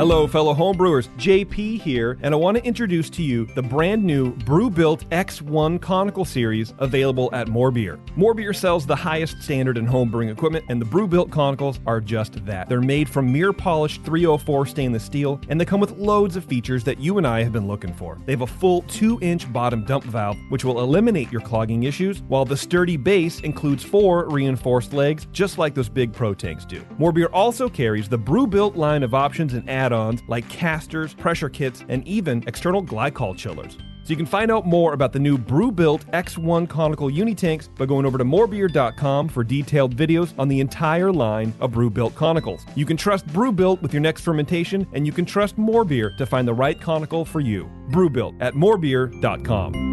Hello, fellow homebrewers. JP here, and I want to introduce to you the brand new Brewbuilt X1 Conical Series available at More Beer. More Beer sells the highest standard in homebrewing equipment, and the Brewbuilt Conicals are just that. They're made from mirror-polished 304 stainless steel, and they come with loads of features that you and I have been looking for. They have a full 2-inch bottom dump valve, which will eliminate your clogging issues, while the sturdy base includes 4 reinforced legs, just like those big pro tanks do. More Beer also carries the Brewbuilt line of options and add-ons like casters, pressure kits, and even external glycol chillers. So you can find out more about the new Brewbuilt X1 Conical Unitanks by going over to morebeer.com for detailed videos on the entire line of Brewbuilt Conicals. You can trust Brewbuilt with your next fermentation, and you can trust More Beer to find the right conical for you. Brewbuilt at morebeer.com.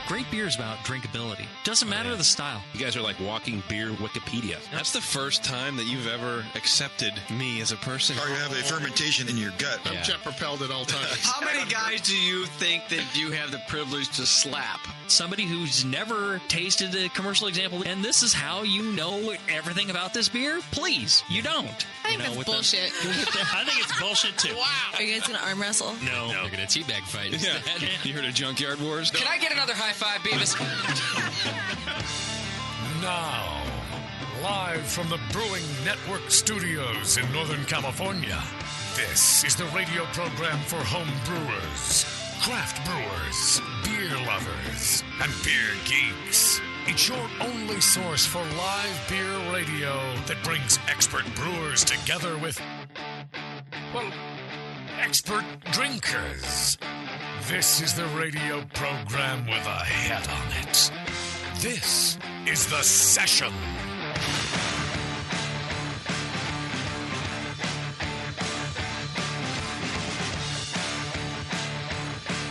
Great beer is about drinkability. Doesn't matter the style. You guys are like walking beer Wikipedia. That's the first time that you've ever accepted me as a person. Or you have a fermentation in your gut. I'm jet propelled at all times. How many guys do you think that you have the privilege to slap? Somebody who's never tasted a commercial example, and this is how you know everything about this beer? Please, you don't. I think that's bullshit. I think it's bullshit too. Wow. Are you guys going to arm wrestle? No. They're going to teabag fight. Yeah. You heard of Junkyard Wars? Can I get another high five, Beavis? Now, live from the Brewing Network studios in Northern California, this is the radio program for home brewers, craft brewers, beer lovers, and beer geeks. It's your only source for live beer radio that brings expert brewers together with, well, expert drinkers. This is the radio program with a head on it. This is The Session.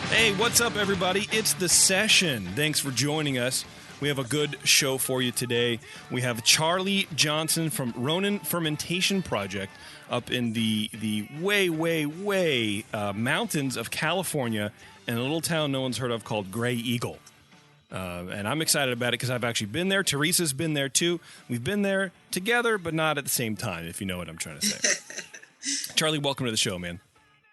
Hey, what's up, everybody? It's The Session. Thanks for joining us. We have a good show for you today. We have Charlie Johnson from Ronin Fermentation Project up in the way mountains of California in a little town no one's heard of called Gray Eagle. And I'm excited about it because I've actually been there. Teresa's been there too. We've been there together, but not at the same time, if you know what I'm trying to say. Charlie, welcome to the show, man.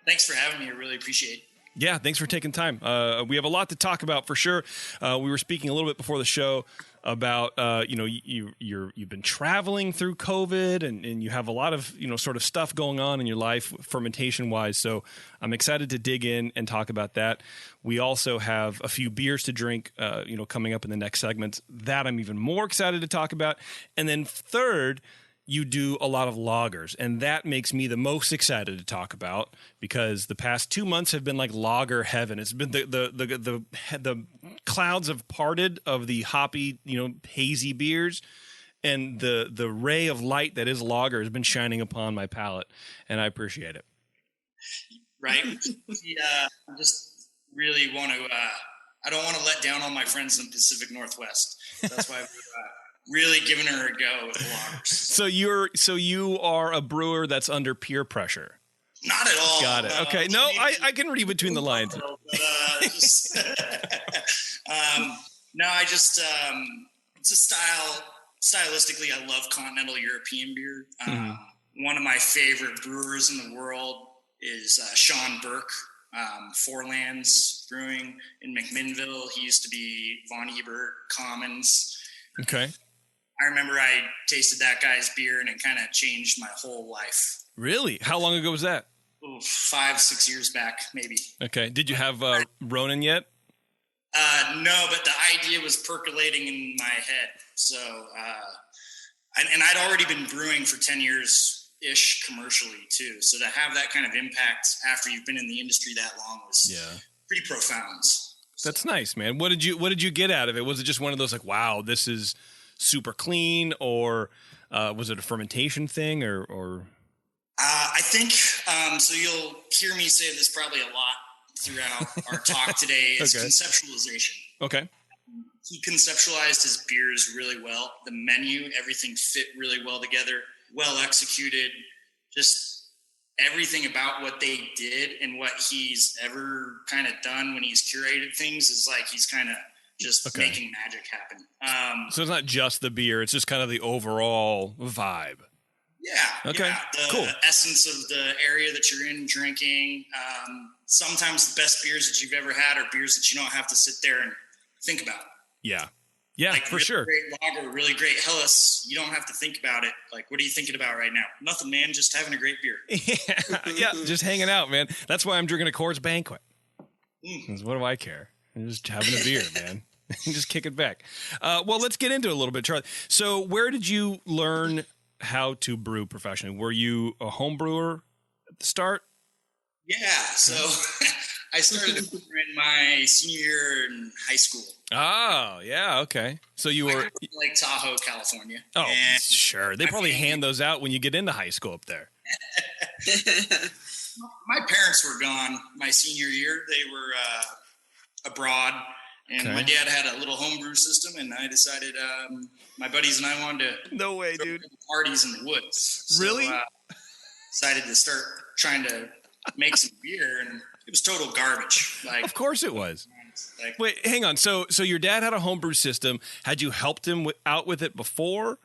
Thanks for having me. I really appreciate it. Yeah, thanks for taking time. We have a lot to talk about for sure. We were speaking a little bit before the show about you've been traveling through COVID and you have a lot of sort of stuff going on in your life fermentation wise. So I'm excited to dig in and talk about that. We also have a few beers to drink coming up in the next segments that I'm even more excited to talk about. And then third, you do a lot of lagers, and that makes me the most excited to talk about because the past 2 months have been like lager heaven. It's been the clouds have parted of the hoppy, hazy beers, and the ray of light that is lager has been shining upon my palate, and I appreciate it. Right? I just really want to. I don't want to let down all my friends in the Pacific Northwest. That's why. Really giving her a go with lagers. So you are a brewer that's under peer pressure. Not at all. Got it. Okay. No, I can read between the lines. It's a style. Stylistically, I love continental European beer. One of my favorite brewers in the world is Sean Burke, Four Lands Brewing in McMinnville. He used to be Von Ebert Commons. Okay. I remember I tasted that guy's beer and it kind of changed my whole life. Really? How long ago was that? 5-6 years back, maybe. Okay. Did you have Ronin yet? No, but the idea was percolating in my head. So, and I'd already been brewing for 10 years-ish commercially too. So to have that kind of impact after you've been in the industry that long was pretty profound. So. That's nice, man. What did you get out of it? Was it just one of those like, wow, this is super clean, or was it a fermentation thing, or? I think so. You'll hear me say this probably a lot throughout our talk today. Is conceptualization. Okay. He conceptualized his beers really well. The menu, everything fit really well together. Well executed. Just everything about what they did and what he's ever kind of done when he's curated things is like he's kind of just making magic happen. So it's not just the beer; it's just kind of the overall vibe. Yeah. Okay. Yeah. The essence of the area that you're in drinking. Sometimes the best beers that you've ever had are beers that you don't have to sit there and think about. Yeah. Yeah, like for really sure. Great lager, really great Helles. You don't have to think about it. Like, what are you thinking about right now? Nothing, man. Just having a great beer. Yeah, just hanging out, man. That's why I'm drinking a Coors Banquet. What do I care? I'm just having a beer, man. Just kick it back. Well, let's get into it a little bit, Charlie. So where did you learn how to brew professionally? Were you a home brewer at the start? Yeah. So I started to brew in my senior year in high school. Oh, yeah. Okay. So you were Lake Tahoe, California. Oh, sure. They probably hand those out when you get into high school up there. My parents were gone my senior year. They were abroad, and my dad had a little homebrew system, and I decided my buddies and I wanted to no way, dude, parties in the woods. So, really? Decided to start trying to make some beer, and it was total garbage. Like, of course it was. Like, wait, hang on. So your dad had a homebrew system. Had you helped him out with it before?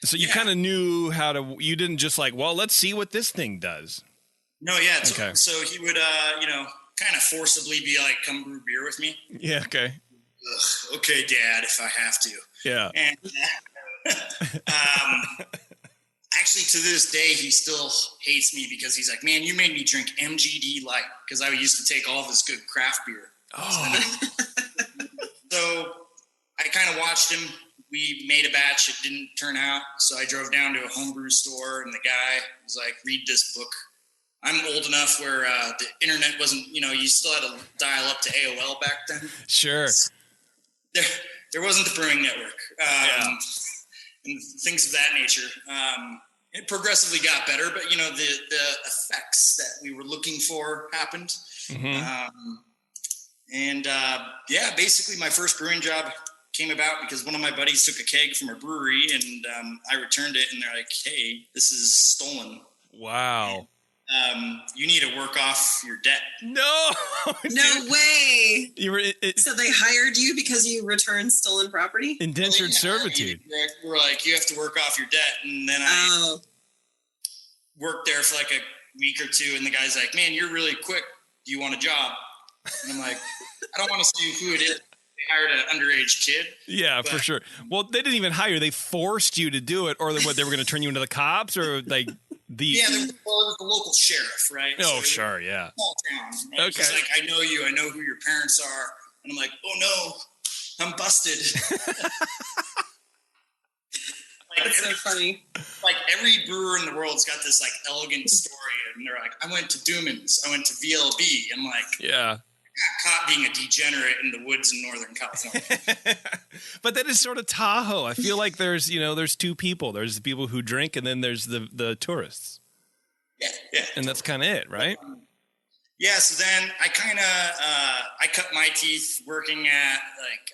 So you kind of knew how to. You didn't just like, well, let's see what this thing does. No, yeah. So he would, kind of forcibly be like, "Come brew beer with me." Yeah. Okay. Okay, Dad, if I have to. Yeah. And actually, to this day, he still hates me because he's like, "Man, you made me drink MGD Light," because I used to take all of his good craft beer. Oh. So I kind of watched him. We made a batch. It didn't turn out. So I drove down to a homebrew store, and the guy was like, "Read this book." I'm old enough where the internet wasn't, you still had to dial up to AOL back then. Sure. There wasn't the Brewing Network and things of that nature. It progressively got better, but, the effects that we were looking for happened. Mm-hmm. Basically my first brewing job came about because one of my buddies took a keg from a brewery, and I returned it, and they're like, "Hey, this is stolen." Wow. You need to work off your debt. No way. You were so they hired you because you returned stolen property? Indentured servitude. We're like, you have to work off your debt. And then I worked there for like a week or two, and the guy's like, "Man, you're really quick. Do you want a job?" And I'm like, I don't want to say who it is. They hired an underage kid. Yeah, for sure. Well, they didn't even hire. They forced you to do it, or they were going to turn you into the cops, or like it was the local sheriff, right? Oh, so sure, yeah. Small town. Right? Okay. He's like, "I know you. I know who your parents are." And I'm like, "Oh no, I'm busted." That's so funny. Like every brewer in the world's got this like elegant story, and they're like, "I went to Duman's. I went to VLB." I'm like, yeah. I got caught being a degenerate in the woods in Northern California. But that is sort of Tahoe. I feel like there's two people. There's the people who drink, and then there's the tourists. Yeah. And that's kind of it, right? So then I kind of I cut my teeth working at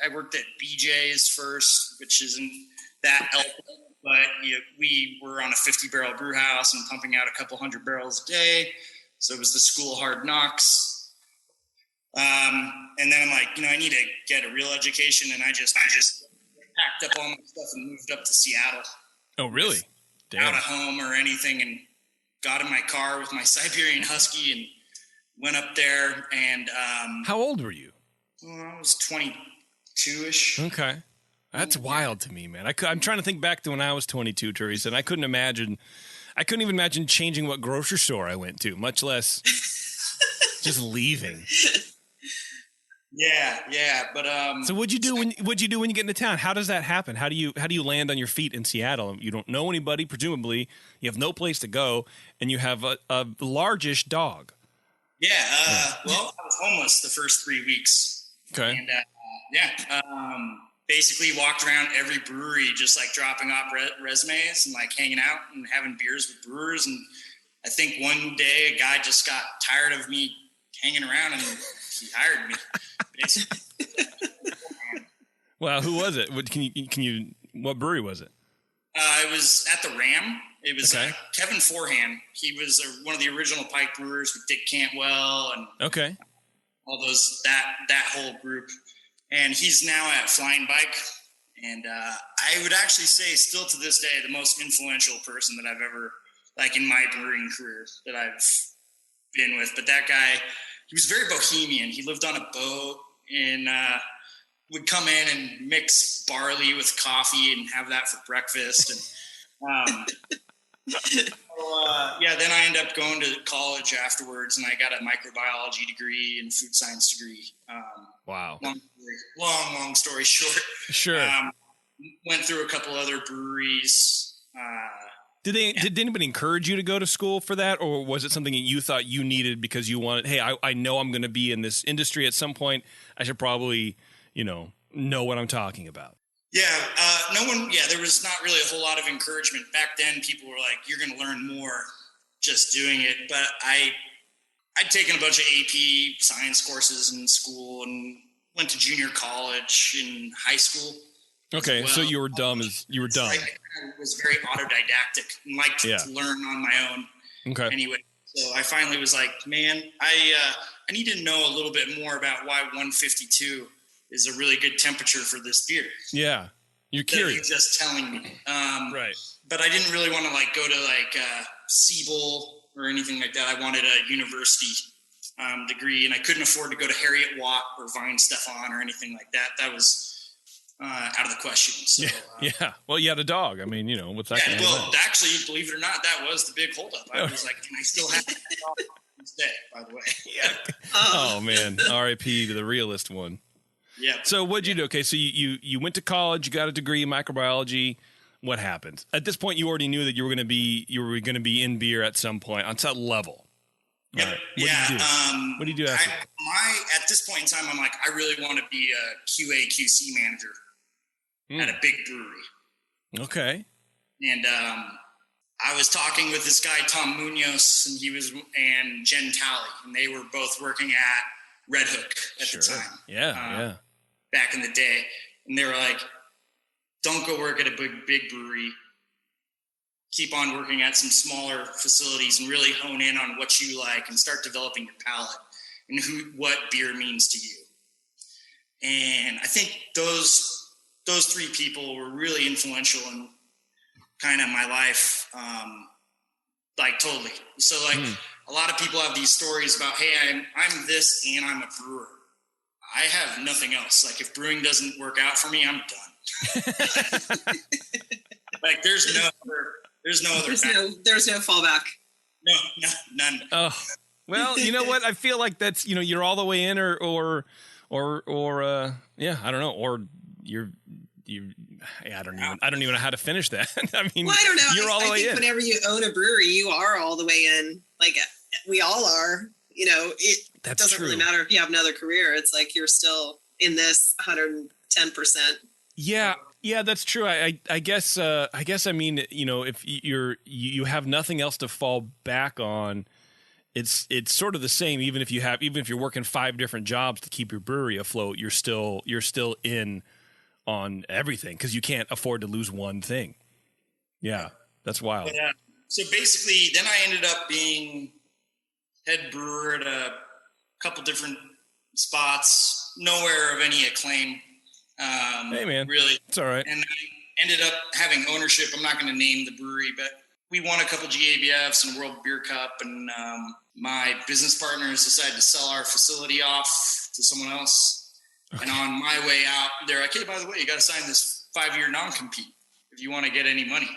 I worked at BJ's first, which isn't that eloquent, but we were on a 50-barrel brew house and pumping out a couple hundred barrels a day. So it was the school of hard knocks. And then I'm like, I need to get a real education, and I just packed up all my stuff and moved up to Seattle. Oh, really? Out of home or anything, and got in my car with my Siberian Husky and went up there. And how old were you? Well, I was 22-ish. Okay, that's wild to me, man. I'm trying to think back to when I was 22, Teresa, and I couldn't even imagine changing what grocery store I went to, much less just leaving. Yeah, but so what'd you do when you get into town? How does that happen? How do you land on your feet in Seattle? You don't know anybody, presumably. You have no place to go, and you have a largish dog. Yeah. Well, I was homeless the first 3 weeks. Okay. And basically walked around every brewery, just like dropping off resumes and like hanging out and having beers with brewers. And I think one day a guy just got tired of me hanging around, and he hired me. Basically. Wow, who was it? What brewery was it? It was at the Ram. It was Kevin Forehand. He was one of the original Pike brewers with Dick Cantwell and all those that whole group. and he's now at Flying Bike. And I would actually say still to this day, the most influential person that I've ever, like in my brewing career that I've been with. But that guy, he was very bohemian. He lived on a boat and would come in and mix barley with coffee and have that for breakfast. And then I ended up going to college afterwards, and I got a microbiology degree and food science degree. Wow. Long story short. Sure. Went through a couple other breweries. Did anybody encourage you to go to school for that, or was it something that you thought you needed because you wanted, hey, I know I'm going to be in this industry at some point. I should probably, know what I'm talking about. Yeah, there was not really a whole lot of encouragement. Back then, people were like, you're going to learn more just doing it. But I'd taken a bunch of AP science courses in school and went to junior college and high school. Okay, well. so you were dumb as you were dumb. I was very autodidactic and liked to learn on my own. Okay. Anyway, so I finally was like, man, I need to know a little bit more about why 152 is a really good temperature for this beer. Yeah, you're curious. You're just telling me. Right. But I didn't really want to go to Siebel or anything like that. I wanted a university degree, and I couldn't afford to go to Harriet Watt or Vine Stefan or anything like that. That was out of the question. So, yeah. Well, you had a dog. I mean, what's that? Yeah, well, actually, believe it or not, that was the big holdup. I was like, can I still have that dog to this day, by the way? Yeah. Oh, man. R.I.P. to the realist one. Yeah. So what'd you do? Okay, so you went to college, you got a degree in microbiology. What happened? At this point, you already knew that you were going to be in beer at some point on some level. Yep. Right. What do you do after that? At this point in time, I'm like, I really want to be a QA QC manager at a big brewery. Okay. And I was talking with this guy, Tom Munoz, and Jen Talley, and they were both working at Red Hook at the time. Yeah. Back in the day. And they were like, don't go work at a big brewery. Keep on working at some smaller facilities and really hone in on what you like and start developing your palate and what beer means to you. And I think those three people were really influential in kind of my life. Totally. So a lot of people have these stories about, hey, I'm this and I'm a brewer. I have nothing else. Like if brewing doesn't work out for me, I'm done. There's no fallback. No, none. Oh, well, you know what? I feel like that's, you're all the way in or I don't know. Or I don't even know how to finish that. I mean, I don't know. You're all the way in. Whenever you own a brewery, you are all the way in. Like we all are, it doesn't really matter if you have another career. It's like, you're still in this 110%. Yeah, that's true. I guess I mean, if you have nothing else to fall back on, it's sort of the same. Even if you're working 5 different jobs to keep your brewery afloat, you're still in on everything because you can't afford to lose one thing. Yeah, that's wild. But, so basically, then I ended up being head brewer at a couple different spots, nowhere of any acclaim. Hey man, really, it's all right. And I ended up having ownership. I'm not going to name the brewery, but we won a couple GABFs and World Beer Cup. And my business partners decided to sell our facility off to someone else. Okay. And on my way out, they're like, "Hey, by the way, you got to sign this 5-year non-compete if you want to get any money."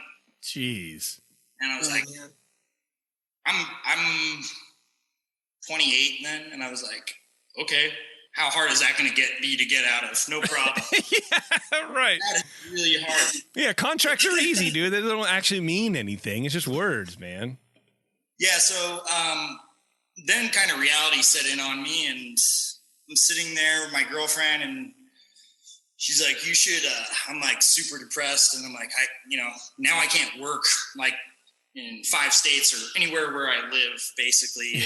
Jeez. And I was like, I'm 28 then, and I was like, okay. How hard is that going to be to get out of? No problem. Yeah, right. That is really hard. Yeah, contracts are easy, dude. They don't actually mean anything. It's just words, man. Yeah, so then kind of reality set in on me, and I'm sitting there with my girlfriend, and she's like, you should, I'm like super depressed, and I'm like, now I can't work like in 5 states or anywhere where I live, basically.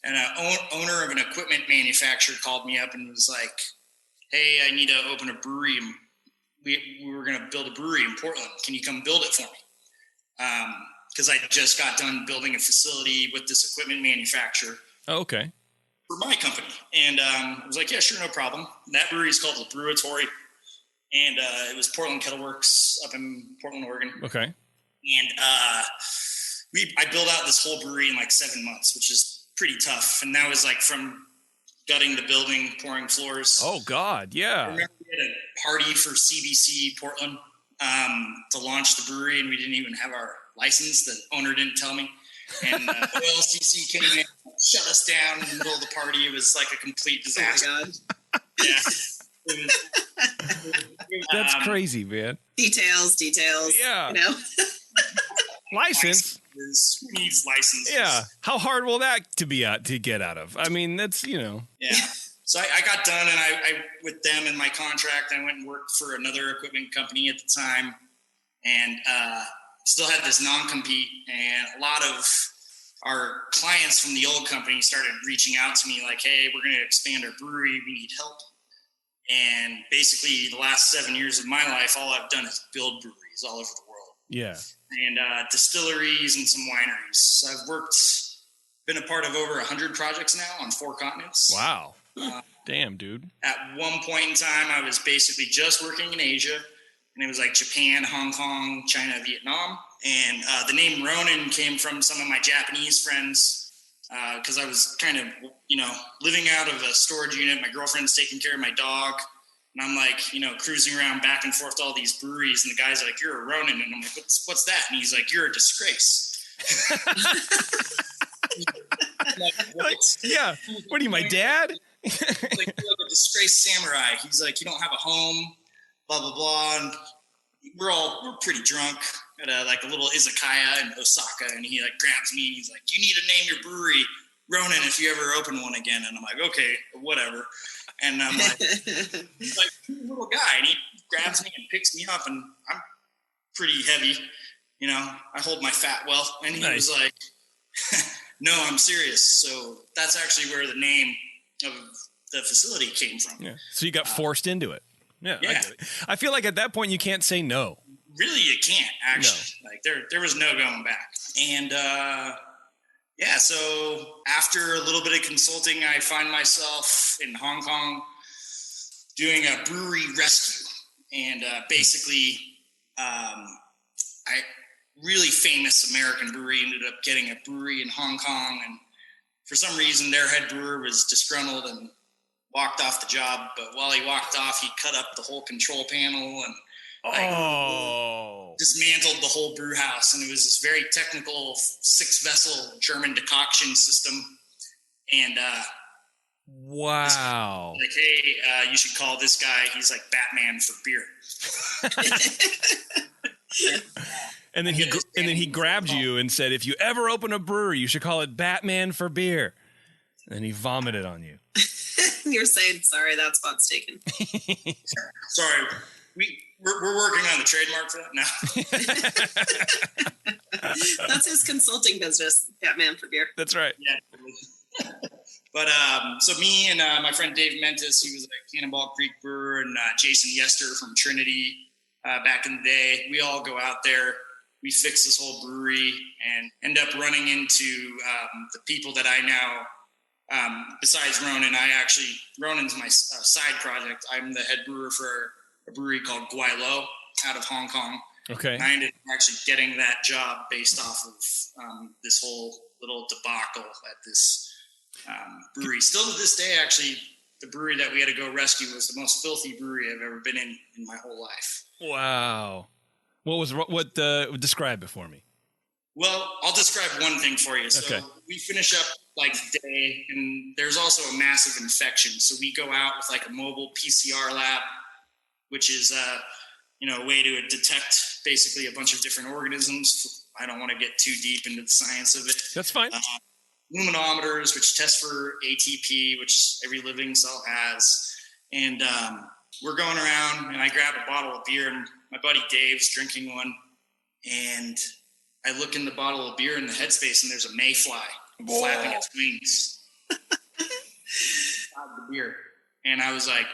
And an owner of an equipment manufacturer called me up and was like, hey, I need to open a brewery. We were going to build a brewery in Portland. Can you come build it for me? Because I just got done building a facility with this equipment manufacturer. Oh, okay. for my company. And I was like, yeah, sure, no problem. And that brewery is called the Brewatory. And it was Portland Kettle Works up in Portland, Oregon. Okay. And I built out this whole brewery in like 7 months, which is pretty tough. And that was like from gutting the building, pouring floors. Oh, God, yeah. I remember we had a party for CBC Portland to launch the brewery, and we didn't even have our license. The owner didn't tell me. And OLCC came in, shut us down in the middle of the party. It was like a complete disaster. Oh, my God. Yeah. That's crazy, man. Details. Yeah. You know? License? Who needs licenses? Yeah. How hard will that to get out of? I mean, that's, Yeah. So I got done, and I with them in my contract, I went and worked for another equipment company at the time, and still had this non-compete. And a lot of our clients from the old company started reaching out to me like, hey, we're going to expand our brewery. We need help. And basically the last 7 years of my life, all I've done is build breweries all over the world. Yeah. And distilleries and some wineries. So I've been a part of over 100 projects now on 4 continents. Wow. Damn, dude. At one point in time, I was basically just working in Asia. And it was like Japan, Hong Kong, China, Vietnam. And the name Ronin came from some of my Japanese friends because I was kind of, living out of a storage unit. My girlfriend's taking care of my dog. And I'm like, cruising around back and forth to all these breweries. And the guy's like, you're a Ronin. And I'm like, what's that? And he's like, you're a disgrace. Like, yeah. What are you, my dad? Like, you're like a disgraced samurai. He's like, you don't have a home, blah, blah, blah. And we're pretty drunk at a little izakaya in Osaka. And he like grabs me and he's like, you need to name your brewery Ronin if you ever open one again. And I'm like, okay, whatever. And I'm like, he's like a little guy. And he grabs me and picks me up. And I'm pretty heavy. I hold my fat well. And he was like, no, I'm serious. So that's actually where the name of the facility came from. Yeah. So you got forced into it. Yeah. I get it. I feel like at that point you can't say no. Really, you can't actually. No. Like there was no going back. And so after a little bit of consulting, I find myself in Hong Kong doing a brewery rescue. And basically, really famous American brewery ended up getting a brewery in Hong Kong, and for some reason their head brewer was disgruntled and walked off the job. But while he walked off, he cut up the whole control panel and dismantled the whole brew house. And it was this very technical 6-vessel German decoction system. And wow, like, hey, you should call this guy. He's like Batman for beer. And then he grabbed you and said, if you ever open a brewery, you should call it Batman for beer. And then he vomited on you. You're saying, sorry, that spot's taken. Sorry. We're working on the trademark for that now. That's his consulting business, Batman for beer. That's right. Yeah. But so me and my friend Dave Mentis, he was a Cannonball Creek brewer, and Jason Yester from Trinity back in the day, we all go out there. We fix this whole brewery and end up running into the people that I now, besides Ronin, Ronin's my side project. I'm the head brewer for a brewery called Guaylo out of Hong Kong. Okay. And I ended up actually getting that job based off of this whole little debacle at this brewery. Still to this day, actually, the brewery that we had to go rescue was the most filthy brewery I've ever been in my whole life. Wow. Describe it for me. Well, I'll describe one thing for you. So we finish up like the day, and there's also a massive infection. So we go out with like a mobile PCR lab, which is a way to detect basically a bunch of different organisms. I don't want to get too deep into the science of it. That's fine. Luminometers, which test for ATP, which every living cell has. And we're going around, and I grab a bottle of beer, and my buddy Dave's drinking one. And I look in the bottle of beer in the headspace, and there's a mayfly flapping its wings out of the beer. And I was like,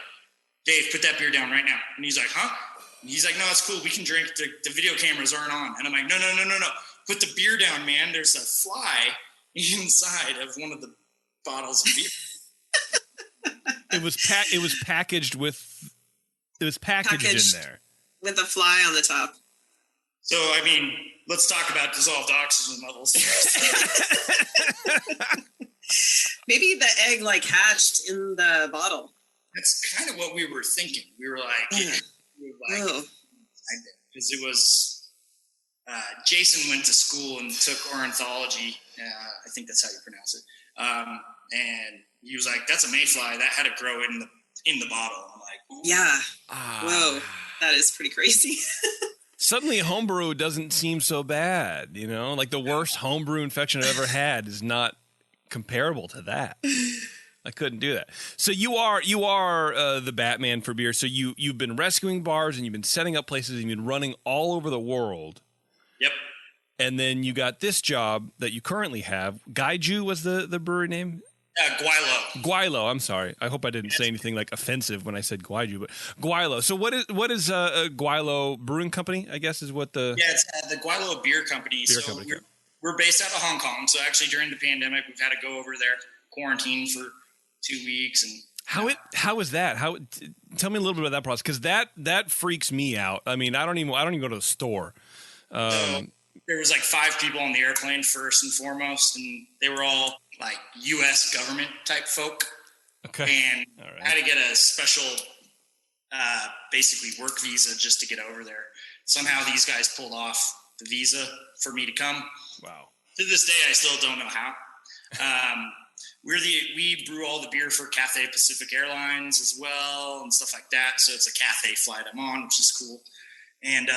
Dave, put that beer down right now. And he's like, huh? And he's like, no, it's cool. We can drink. The video cameras aren't on. And I'm like, no. Put the beer down, man. There's a fly inside of one of the bottles of beer. It was packaged with. It was packaged in there with a fly on the top. So, I mean, let's talk about dissolved oxygen levels. Maybe the egg hatched in the bottle. That's kind of what we were thinking. We were like, because it was Jason went to school and took ornithology. I think that's how you pronounce it. And he was like, "That's a mayfly that had to grow in the bottle." I'm like, ooh. Yeah. Whoa, that is pretty crazy. Suddenly, homebrew doesn't seem so bad. Like the worst homebrew infection I've ever had is not comparable to that. I couldn't do that. So you are the Batman for beer. So you've been rescuing bars and you've been setting up places and you've been running all over the world. Yep. And then you got this job that you currently have. Gaiju was the brewery name? Guaylo. I'm sorry. I hope I didn't say anything offensive when I said Gaiju, but Guaylo. So what is a Guaylo Brewing Company? I guess is what the it's the Guaylo Beer Company. We're based out of Hong Kong. So actually during the pandemic, we've had to go over there, quarantine for 2 weeks. And how is that? Tell me a little bit about that process, because that freaks me out. I mean, I don't even go to the store. There was 5 people on the airplane first and foremost, and they were all U.S. government type folk. Okay. And I had to get a special, basically work visa just to get over there. Somehow these guys pulled off the visa for me to come. Wow. To this day, I still don't know how. We brew all the beer for Cathay Pacific Airlines as well and stuff like that. So it's a Cathay flight I'm on, which is cool. And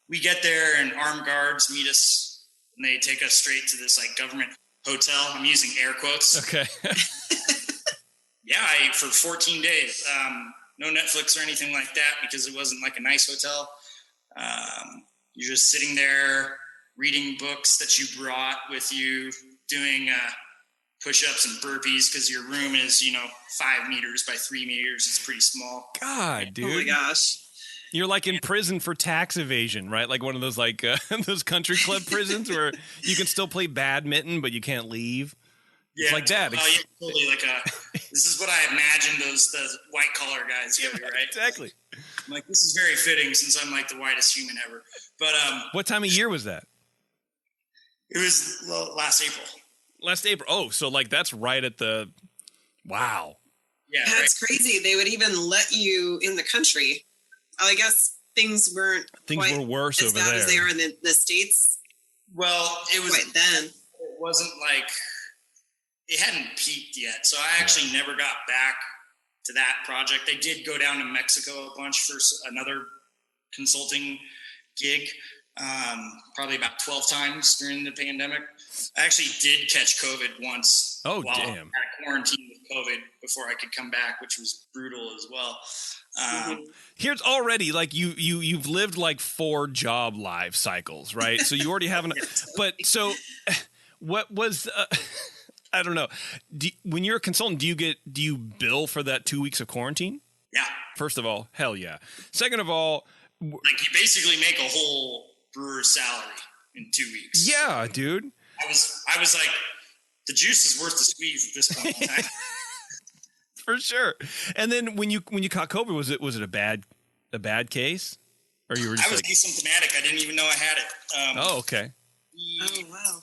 we get there and armed guards meet us and they take us straight to this government hotel. I'm using air quotes. Okay. For 14 days, no Netflix or anything like that because it wasn't a nice hotel. You're just sitting there reading books that you brought with you, doing push-ups and burpees because your room is 5 meters by 3 meters. It's pretty small. God, dude. Oh my gosh. You're in prison for tax evasion, right? Like one of those those country club prisons where you can still play badminton but you can't leave. Yeah, it's like that. Totally this is what I imagine those white collar guys do, right? Exactly. I'm this is very fitting since I'm the whitest human ever. But what time of year was that? It was last April. Last April. Oh, so that's right at the wow. Yeah, that's crazy. They would even let you in the country. I guess things were worse as over bad there as they are in the States. Well, it was quite then. It wasn't it hadn't peaked yet, so I actually never got back to that project. I did go down to Mexico a bunch for another consulting gig, probably about 12 times during the pandemic. I actually did catch COVID once. Oh, while damn! I had quarantine with COVID before I could come back, which was brutal as well. Here's already you've lived 4 job life cycles, right? So you already have but so what was I don't know. When you're a consultant, do you bill for that 2 weeks of quarantine? Yeah. First of all, hell yeah. Second of all, you basically make a whole brewer's salary in 2 weeks. Yeah, dude. I was the juice is worth the squeeze at this point in time. For sure. And then when you caught COVID, was it a bad case, or you were just I was asymptomatic. I didn't even know I had it. Oh, okay. Oh wow.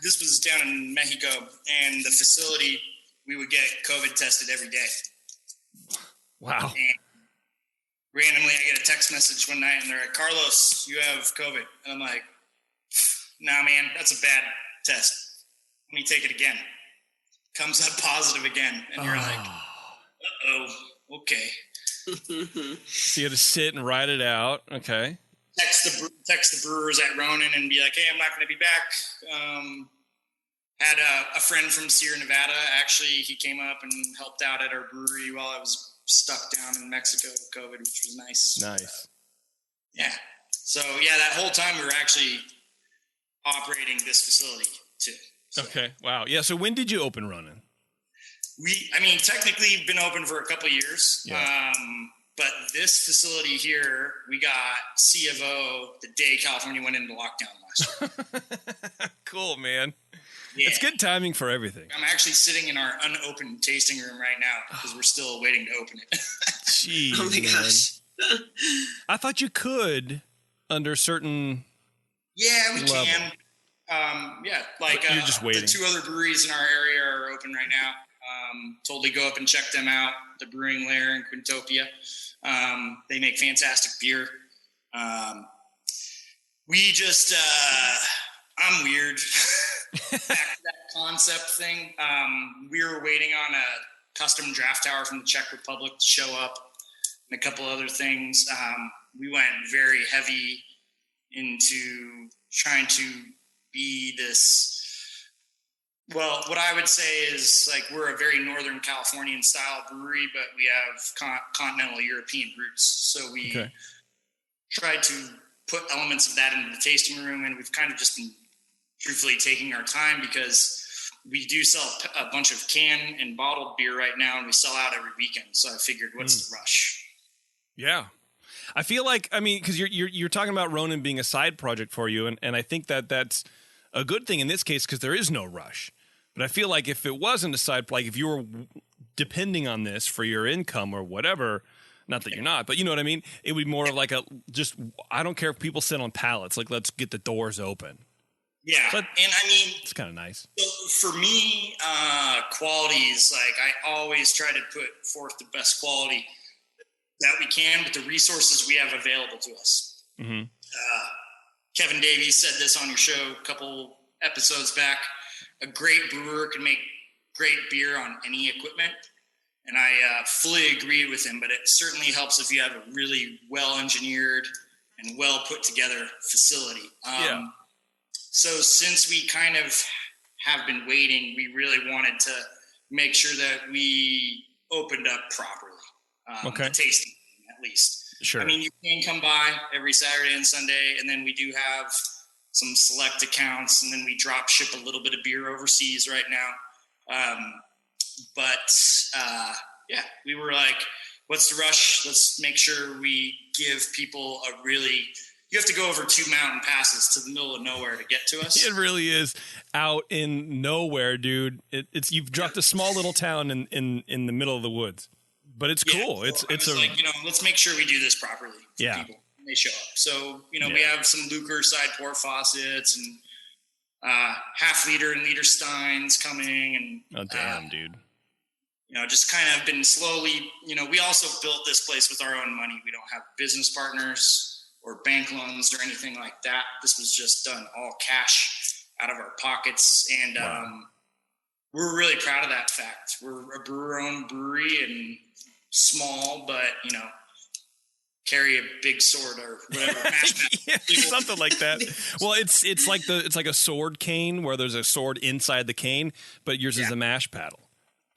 This was down in Mexico, and the facility we would get COVID tested every day. Wow. And randomly, I get a text message one night, and they're like, "Carlos, you have COVID," and I'm like, "Nah, man, that's a bad test. Let me take it again." Comes up positive again, and you're like, "Uh-oh, okay." So you had to sit and write it out. Okay. Text the brewers at Ronin and be like, "Hey, I'm not going to be back." Had a friend from Sierra Nevada. Actually, he came up and helped out at our brewery while I was stuck down in Mexico with COVID, which was nice. Nice. Yeah. So that whole time we were actually operating this facility too. So. Okay. Wow. Yeah. So when did you open Ronin? Technically we've been open for a couple of years. Yeah. But this facility here, we got C of O the day California went into lockdown last year. Cool, man. It's good timing for everything. I'm actually sitting in our unopened tasting room right now because we're still waiting to open it. Jeez, oh my gosh. I thought you could under certain. Yeah, we level. can. Like you're just waiting. The 2 other breweries in our area are open right now. Totally go up and check them out. The Brewing Lair in Quintopia. They make fantastic beer. We just, I'm weird. Back to that concept thing. We were waiting on a custom draft tower from the Czech Republic to show up and a couple other things. We went very heavy into trying to be this, well, what I would say is like we're a very Northern Californian style brewery, but we have continental European roots. So we tried to put elements of that into the tasting room, and we've kind of just been truthfully taking our time because we do sell a bunch of canned and bottled beer right now, and we sell out every weekend. So I figured, what's the rush? Yeah. I feel like, I mean, because you're talking about Ronin being a side project for you, and I think that's a good thing in this case because there is no rush. But I feel like if it wasn't a side, like if you were depending on this for your income or whatever, not that you're not, but you know what I mean? It would be more of like I don't care if people sit on pallets, like let's get the doors open. Yeah, but and I mean, it's kind of nice. So for me, qualities, like I always try to put forth the best quality that we can with the resources we have available to us. Mm-hmm. Kevin Davies said this on your show a couple episodes back. A great brewer can make great beer on any equipment. And I fully agree with him, but it certainly helps if you have a really well-engineered and well-put-together facility. So since we kind of have been waiting, we really wanted to make sure that we opened up properly. The tasting, at least. Sure. I mean, you can come by every Saturday and Sunday, and then we do have some select accounts, and then we drop ship a little bit of beer overseas right now. We were like, what's the rush? Let's make sure we give people you have to go over 2 mountain passes to the middle of nowhere to get to us. It really is out in nowhere, dude. You've dropped a small little town in the middle of the woods, but it's cool. So let's make sure we do this properly for people when they show up. So, we have some Lucre side pour faucets and half-liter and liter steins coming. And oh, damn, dude. Just kind of been slowly, we also built this place with our own money. We don't have business partners or bank loans or anything like that. This was just done all cash out of our pockets. And we're really proud of that fact. We're a brewer-owned brewery and small, but, carry a big sword or whatever. Something like that. Well, it's like a sword cane where there's a sword inside the cane, but yours is a mash paddle.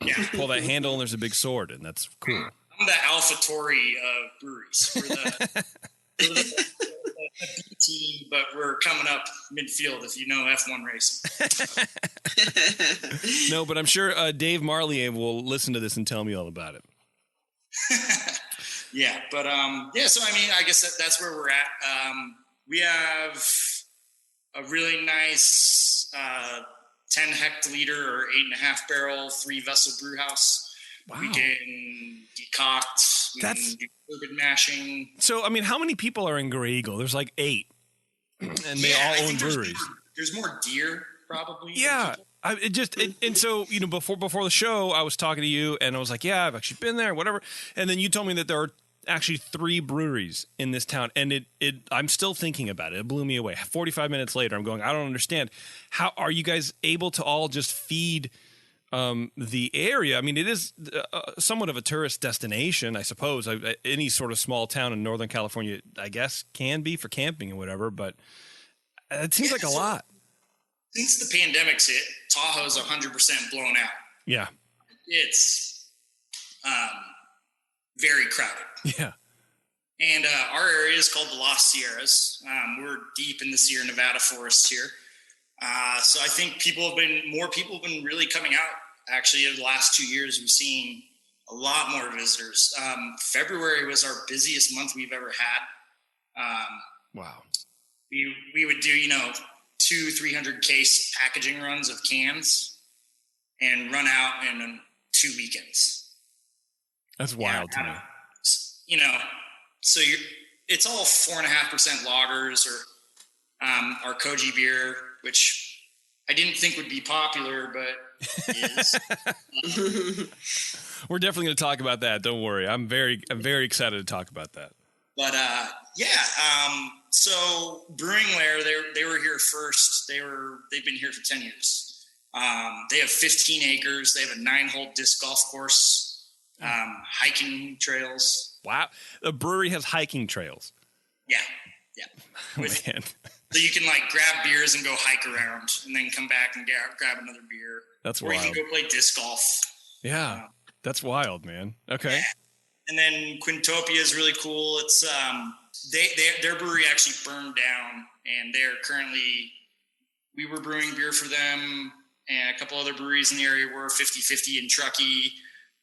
Yeah. You pull that handle and there's a big sword, and that's cool. I'm the AlphaTauri of breweries. We're the B team, but we're coming up midfield if you know F1 racing. No, but I'm sure Dave Marley will listen to this and tell me all about it. So I mean, I guess that's where we're at. We have a really nice 10 hectoliter or 8.5 barrel 3-vessel brew house. Wow. We can decoct. We can do bourbon mashing. So, I mean, how many people are in Grey Eagle? There's like 8, and they all own breweries. There's more deer, probably. Yeah. And so, before the show, I was talking to you, and I was like, yeah, I've actually been there, whatever. And then you told me that there are actually 3 breweries in this town, and I'm still thinking about it. It blew me away. 45 minutes later, I'm going, I don't understand. How are you guys able to all just feed the area? I mean, it is somewhat of a tourist destination, I suppose. Any sort of small town in Northern California, I guess, can be for camping and whatever, but it seems like a lot. Since the pandemic's hit, Tahoe's 100% blown out. Yeah. It's very crowded. Yeah. And our area is called the Lost Sierras. We're deep in the Sierra Nevada forests here. So I think more people have been really coming out. Actually, in the last 2 years, we've seen a lot more visitors. February was our busiest month we've ever had. Wow. We would do, 2 300 case packaging runs of cans and run out in 2 weekends. That's wild to me. You know, so it's all 4.5% lagers or our Koji beer, which I didn't think would be popular, but is. We're definitely going to talk about that. Don't worry. I'm very excited to talk about that. But so Brewing Lair, they were here first. They've been here for 10 years. They have 15 acres. They have a 9-hole disc golf course, hiking trails. Wow. The brewery has hiking trails. Yeah. Man. So you can like grab beers and go hike around and then come back and grab another beer. That's wild. Or you can go play disc golf. Yeah. That's wild, man. Okay. Yeah. And then Quintopia is really cool. It's their brewery actually burned down, and we were brewing beer for them, and a couple other breweries in the area were 50/50 in Truckee.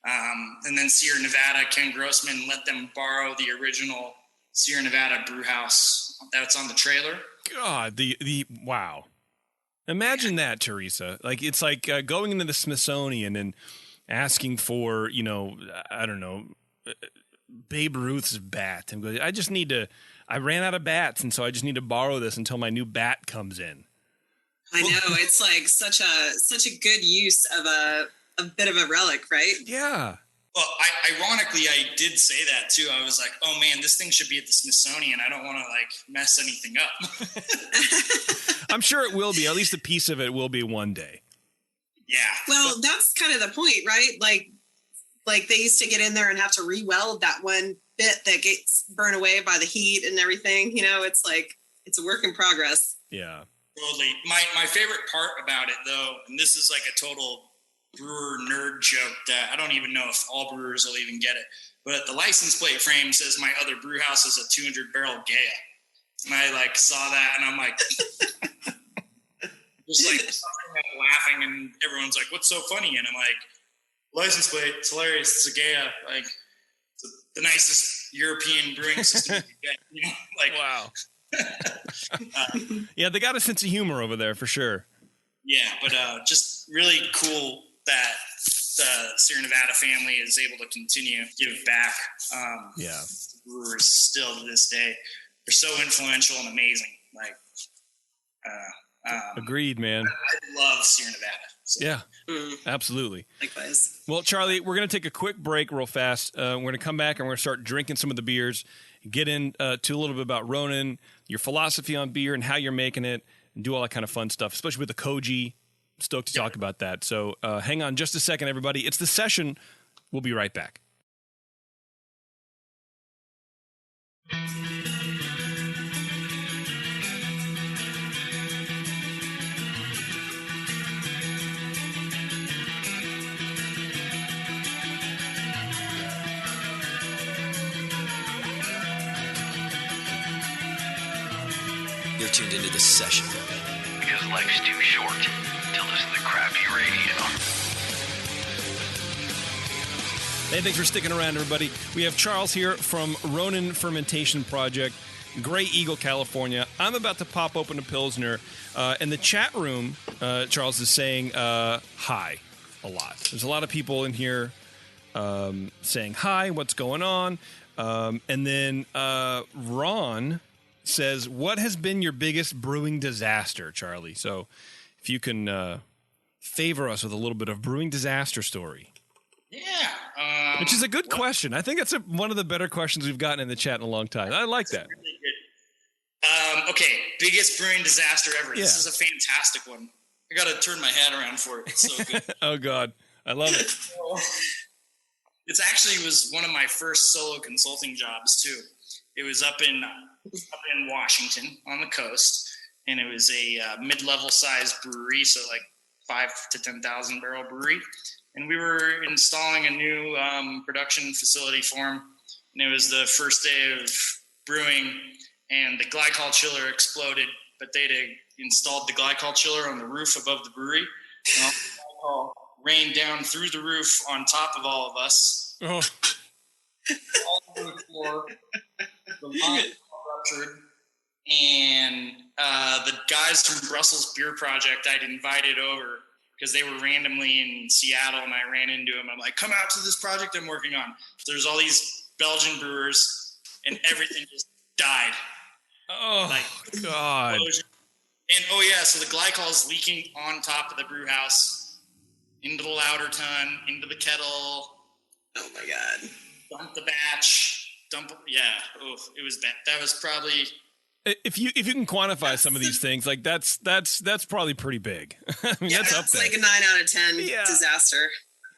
And then Sierra Nevada, Ken Grossman let them borrow the original Sierra Nevada brew house that's on the trailer. God, the wow. Imagine that, Teresa. Like, it's like going into the Smithsonian and asking for, I don't know, Babe Ruth's bat. And go, I ran out of bats, and so I just need to borrow this until my new bat comes in. I know. It's like such a good use of a bit of a relic, right? Yeah. Well, ironically, I did say that too. I was like, oh man, this thing should be at the Smithsonian. I don't want to like mess anything up. I'm sure it will be. At least a piece of it will be one day. Yeah. Well, that's kind of the point, right? Like they used to get in there and have to re-weld that one bit that gets burned away by the heat and everything. It's like, it's a work in progress. Yeah. Totally. My favorite part about it though, and this is like a total brewer nerd joke that I don't even know if all brewers will even get it, but the license plate frame says my other brew house is a 200 barrel Gaia. And I like saw that and I'm like, just like laughing, and everyone's like, what's so funny? And I'm like, license plate, it's hilarious. It's a Gaia. Like, it's the nicest European brewing system you can get, wow. Yeah, they got a sense of humor over there for sure. Yeah, but just really cool that the Sierra Nevada family is able to continue to give back. Brewers still to this day. They're so influential and amazing. Agreed, man. I love Sierra Nevada. So. Yeah, absolutely. Likewise. Well, Charlie, we're going to take a quick break real fast. We're going to come back and we're going to start drinking some of the beers, get into a little bit about Ronin, your philosophy on beer and how you're making it, and do all that kind of fun stuff, especially with the Koji. Stoked to talk about that. So hang on just a second, everybody. It's The Session. We'll be right back. You're tuned into The Session. Because life's too short to listen to crappy radio. Hey, thanks for sticking around, everybody. We have Charles here from Ronin Fermentation Project, Grey Eagle, California. I'm about to pop open a Pilsner. In the chat room, Charles is saying hi a lot. There's a lot of people in here saying hi, what's going on? And then Ron says, what has been your biggest brewing disaster, Charlie? So if you can favor us with a little bit of brewing disaster story. Yeah. Which is a good question. I think that's one of the better questions we've gotten in the chat in a long time. I like that. Really good. Okay, biggest brewing disaster ever. Yeah. This is a fantastic one. I got to turn my head around for it. It's so good. Oh, God. I love it. It actually was one of my first solo consulting jobs, too. It was up in Washington on the coast, and it was a mid-level size brewery, so like 5 to 10,000 barrel brewery. And we were installing a new production facility for them, and it was the first day of brewing, and the glycol chiller exploded, but they'd installed the glycol chiller on the roof above the brewery, and all the glycol rained down through the roof on top of all of us. Oh. All over the floor. The line ruptured, and the guys from Brussels Beer Project I'd invited over because they were randomly in Seattle, and I ran into them. I'm like, come out to this project I'm working on. There's all these Belgian brewers, and everything just died. Oh, God. And, so the glycol is leaking on top of the brew house into the lauter tun, into the kettle. Oh, my God. Dump the batch. It was bad. That was probably... If you can quantify some of these things, like that's probably pretty big. I mean, that's up there. Like a 9 out of 10 disaster.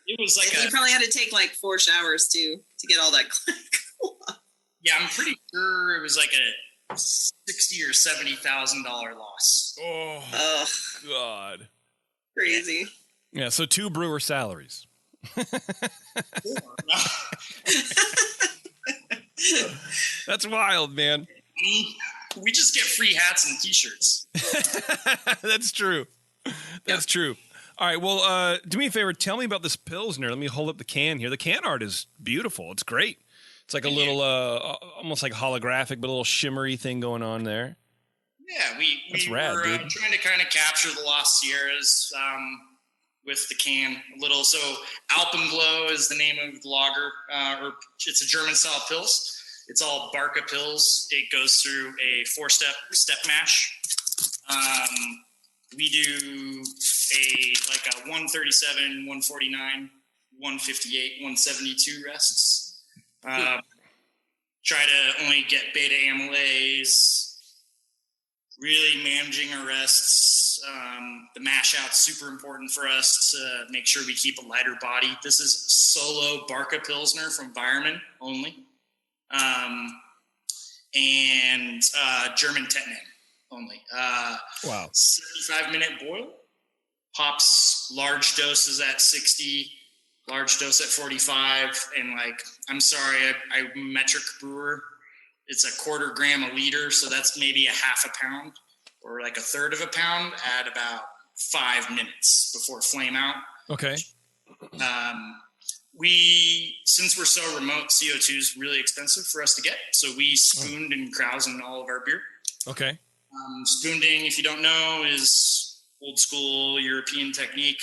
It was like you probably had to take like 4 showers too to get all that glycol off. Yeah, I'm pretty sure it was like a $60,000 or $70,000 loss. Oh, God, crazy. Yeah, so 2 brewer salaries. That's wild, man. We just get free hats and T-shirts. That's true. That's true. All right, well, do me a favor. Tell me about this Pilsner. Let me hold up the can here. The can art is beautiful. It's great. It's like a little, almost like holographic, but a little shimmery thing going on there. Yeah, we rad, were dude. Trying to kind of capture the Lost Sierras with the can a little. So Alpenglow is the name of the lager, or it's a German-style Pils. It's all Barca Pils. It goes through a 4-step mash. We do a 137, 149, 158, 172 rests. Try to only get beta amylase. Really managing our rests. The mash out's super important for us to make sure we keep a lighter body. This is solo Barca Pilsner from Weirmann only. And German Tettnang only. Wow. 75-minute boil. Hops large doses at 60, large dose at 45. And I'm sorry, I'm a metric brewer. It's a 1/4 gram a liter. So that's maybe a 1/2 pound or like 1/3 of a pound at about 5 minutes before flame out. Okay. Since we're so remote, CO2 is really expensive for us to get. So we spooned and krausen all of our beer. Okay. Spooning, if you don't know, is old school European technique.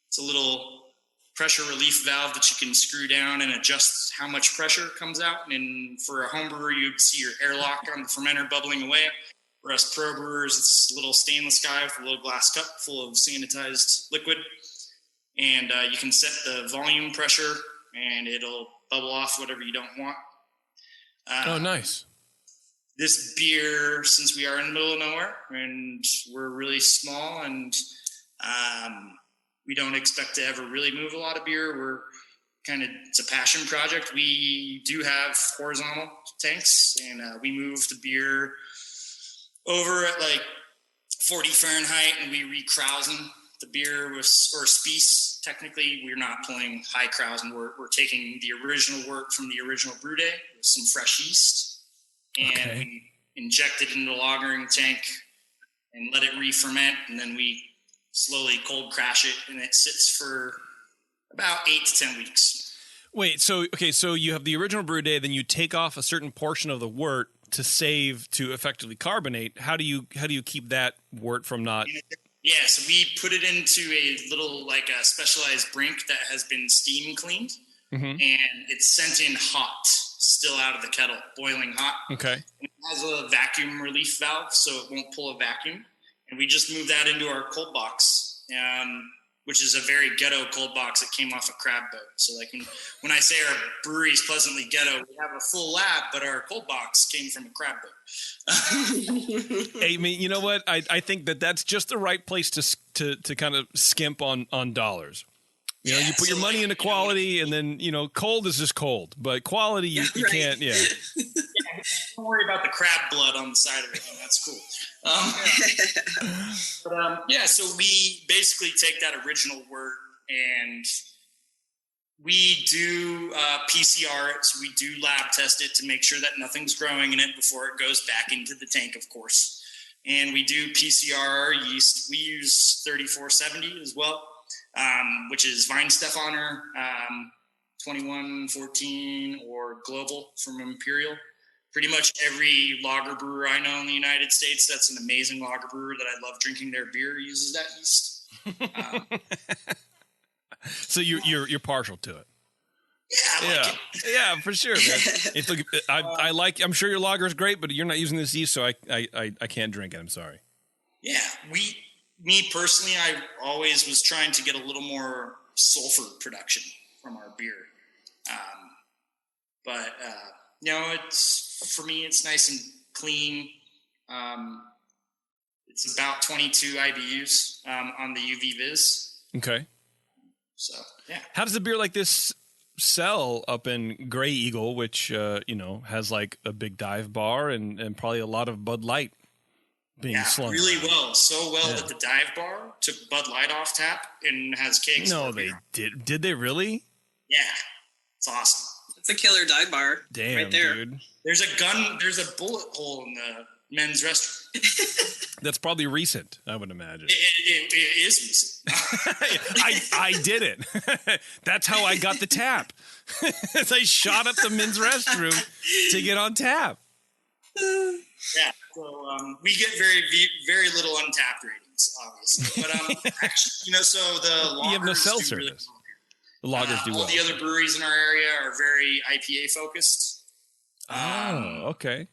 It's a little pressure relief valve that you can screw down and adjust how much pressure comes out. And for a home brewer, you'd see your airlock on the fermenter bubbling away. For us pro brewers, it's a little stainless guy with a little glass cup full of sanitized liquid. And you can set the volume pressure, and it'll bubble off whatever you don't want. Oh, nice. This beer, since we are in the middle of nowhere, and we're really small, and we don't expect to ever really move a lot of beer. It's a passion project. We do have horizontal tanks, and we move the beer over at 40 Fahrenheit, and we re-krausen the beer or Spice. Technically, we're not pulling high krausen. We're taking the original wort from the original brew day with some fresh yeast, and we inject it into the lagering tank and let it re-ferment, and then we slowly cold crash it, and it sits for about 8 to 10 weeks. Wait, so you have the original brew day, then you take off a certain portion of the wort to effectively carbonate. How do you keep that wort from not? Yeah, so we put it into a little a specialized brink that has been steam cleaned, and it's sent in hot, still out of the kettle, boiling hot. Okay. And it has a vacuum relief valve, so it won't pull a vacuum. And we just move that into our cold box, which is a very ghetto cold box that came off a crab boat. So when I say our brewery is pleasantly ghetto, we have a full lab, but our cold box came from a crab boat. Hey, you know what? I think that's just the right place to kind of skimp on dollars. You know, you put your money into quality, and then, cold is just cold, but quality, you can't, yeah. Don't worry about the crab blood on the side of it. That's cool. So we basically take that original wort, and we do PCR it. So we do lab test it to make sure that nothing's growing in it before it goes back into the tank, of course. And we do PCR our yeast. We use 3470 as well, which is Weinstefaner, 2114 or Global from Imperial. pretty much every lager brewer I know in the United States that's an amazing lager brewer that I love drinking their beer uses that yeast. So you're partial to it. Yeah, yeah, for sure, man. It's like I'm sure your lager is great, but you're not using this yeast, so I can't drink it. I'm sorry. Yeah, me personally, I always was trying to get a little more sulfur production from our beer, but it's for me, it's nice and clean. It's about 22 IBUs on the UV Viz. Okay. So yeah, how does a beer like this sell up in Grey Eagle, which has like a big dive bar and probably a lot of Bud Light being slung really around. well. So well that the dive bar took Bud Light off tap and has kegs. No, they did. Did they really? Yeah, it's awesome. It's a killer dive bar. Damn, right there. dude. There's a bullet hole in the men's restroom. That's probably recent, I would imagine. It is recent. I did it. That's how I got the tap. I shot up the men's restroom to get on tap. Yeah, so we get very, very little untapped ratings, obviously. But actually, so the lagers you have no cell do service. really The lagers do well. All the other breweries in our area are very IPA focused. Okay.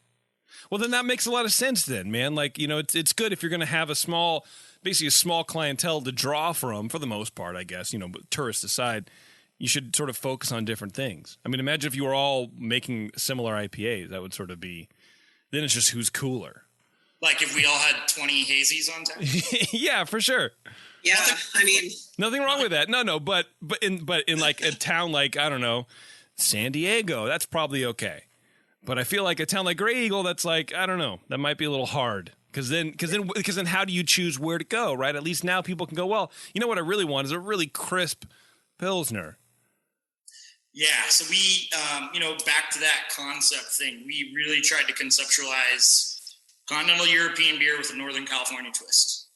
Well, then that makes a lot of sense then, man. Like, it's good if you're going to have basically a small clientele to draw from, for the most part, I guess, but tourists aside, you should sort of focus on different things. I mean, imagine if you were all making similar IPAs, that would sort of be, then it's just who's cooler. Like if we all had 20 hazies on tap? Yeah, for sure. Yeah, I mean, nothing wrong with that. No, but in like a town like, I don't know, San Diego, that's probably okay. But I feel like a town like Grey Eagle, that's like, I don't know, that might be a little hard. Because then how do you choose where to go, right? At least now people can go, well, you know what I really want is a really crisp Pilsner. Yeah, so we, back to that concept thing, we really tried to conceptualize continental European beer with a Northern California twist.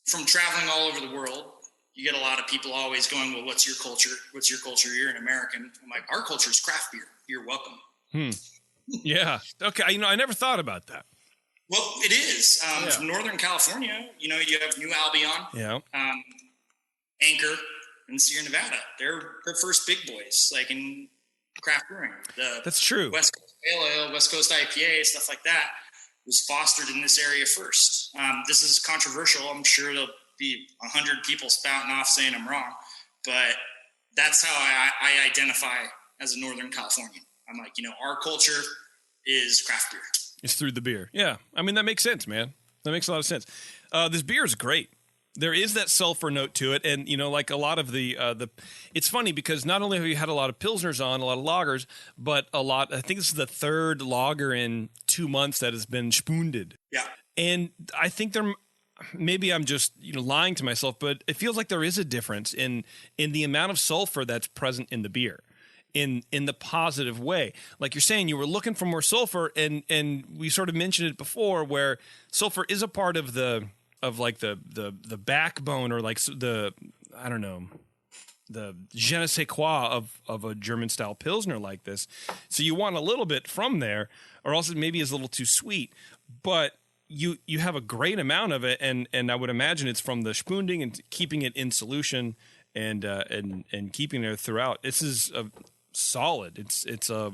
From traveling all over the world, you get a lot of people always going, well, what's your culture? What's your culture? You're an American. I'm like, our culture is craft beer. You're welcome. Yeah. Okay. I never thought about that. Well, it is. From Northern California, you have New Albion, Anchor, and Sierra Nevada. They're the first big boys, like in craft brewing. That's true. West Coast Pale Ale, West Coast IPA, stuff like that was fostered in this area first. This is controversial. I'm sure there'll be 100 people spouting off saying I'm wrong, but that's how I identify as a Northern Californian. I'm like, our culture is craft beer. It's through the beer. Yeah. I mean, that makes sense, man. That makes a lot of sense. This beer is great. There is that sulfur note to it. And, like a lot of the it's funny because not only have you had a lot of Pilsners on, a lot of lagers, but I think this is the third lager in 2 months that has been spoonded. Yeah. And I think maybe I'm just, lying to myself, but it feels like there is a difference in the amount of sulfur that's present in the beer. In the positive way. Like you're saying, you were looking for more sulfur, and we sort of mentioned it before, where sulfur is a part of the backbone, or like the je ne sais quoi of a German style Pilsner like this. So you want a little bit from there, or else it maybe is a little too sweet. But you have a great amount of it, and I would imagine it's from the spoonding and keeping it in solution and keeping it throughout. This is solid. It's a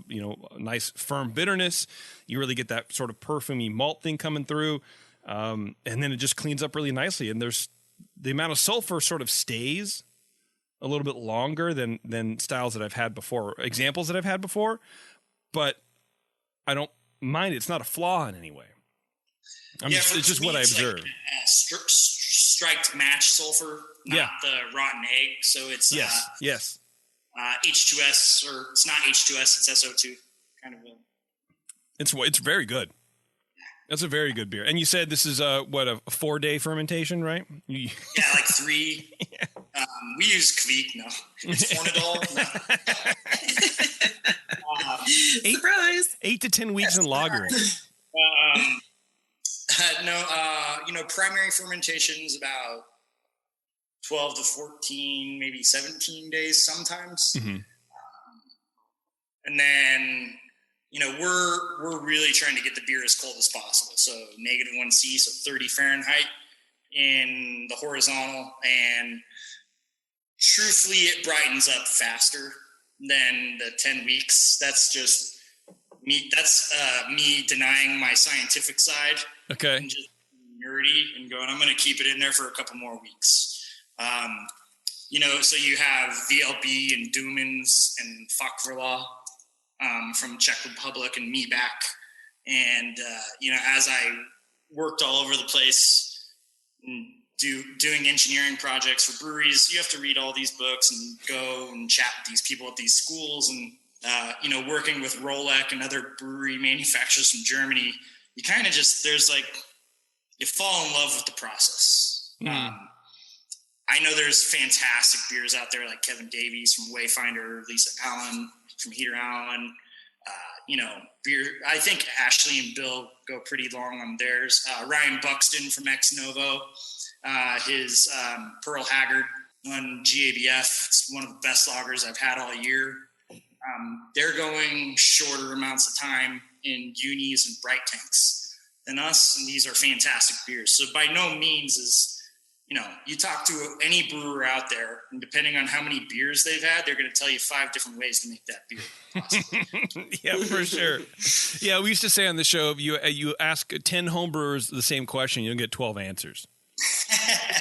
nice firm bitterness. You really get that sort of perfumey malt thing coming through, and then it just cleans up really nicely. And there's the amount of sulfur sort of stays a little bit longer than styles that I've had before, examples that I've had before. But I don't mind it. It's not a flaw in any way. It's just what I observed. Like, striked match sulfur, not the rotten egg. So it's yes. H2S, or it's not H2S, it's SO2 kind of a. It's very good. That's a very good beer. And you said this is a 4-day fermentation, right? Yeah, like 3. We use Kveik, no. It's Fornadol, no. Surprise! 8 to 10 weeks in lagering. Primary fermentation is about 12 to 14, maybe 17 days sometimes. Mm-hmm. And then we're really trying to get the beer as cold as possible. So -1°C, so 30 Fahrenheit in the horizontal, and truthfully, it brightens up faster than the 10 weeks. That's just me. That's me denying my scientific side. Okay. And just nerdy and going, I'm going to keep it in there for a couple more weeks. So you have VLB and Dumans and Fakverla from Czech Republic and me back. And, as I worked all over the place and doing engineering projects for breweries, you have to read all these books and go and chat with these people at these schools. And, working with Rolek and other brewery manufacturers from Germany, you kind of just, you fall in love with the process. I know there's fantastic beers out there like Kevin Davies from Wayfinder, Lisa Allen from Heater Allen. Beer. I think Ashley and Bill go pretty long on theirs. Ryan Buxton from Ex Novo, his Pearl Haggard on GABF. It's one of the best lagers I've had all year. They're going shorter amounts of time in unis and bright tanks than us, and these are fantastic beers. So by no means is, you talk to any brewer out there, and depending on how many beers they've had, they're going to tell you 5 different ways to make that beer possible. Yeah, for sure. Yeah, we used to say on the show, you ask 10 homebrewers the same question, you'll get 12 answers.